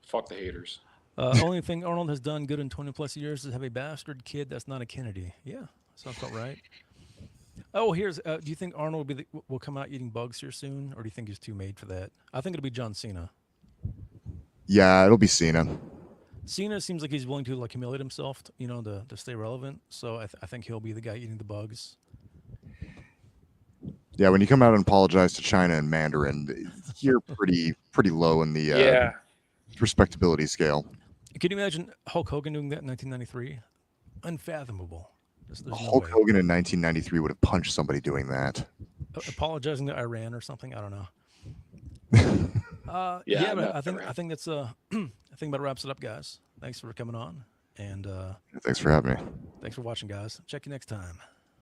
fuck the haters. Only thing Arnold has done good in 20 plus years is have a bastard kid that's not a Kennedy. Yeah, sounds about right. Oh, here's. Do you think Arnold will come out eating bugs here soon, or do you think he's too made for that? I think it'll be John Cena. Yeah, it'll be Cena. Cena seems like he's willing to like humiliate himself, to stay relevant. So I think he'll be the guy eating the bugs. Yeah, when you come out and apologize to China in Mandarin, you're pretty low in the Yeah. respectability scale. Can you imagine Hulk Hogan doing that in 1993? Unfathomable. There's no Hulk way. Hogan in 1993 would have punched somebody doing that. Apologizing to Iran or something. I don't know. Yeah, but no, I think that's I think about wraps it up, guys. Thanks for coming on, and Thanks for having me. thanks for watching, guys. Check you next time.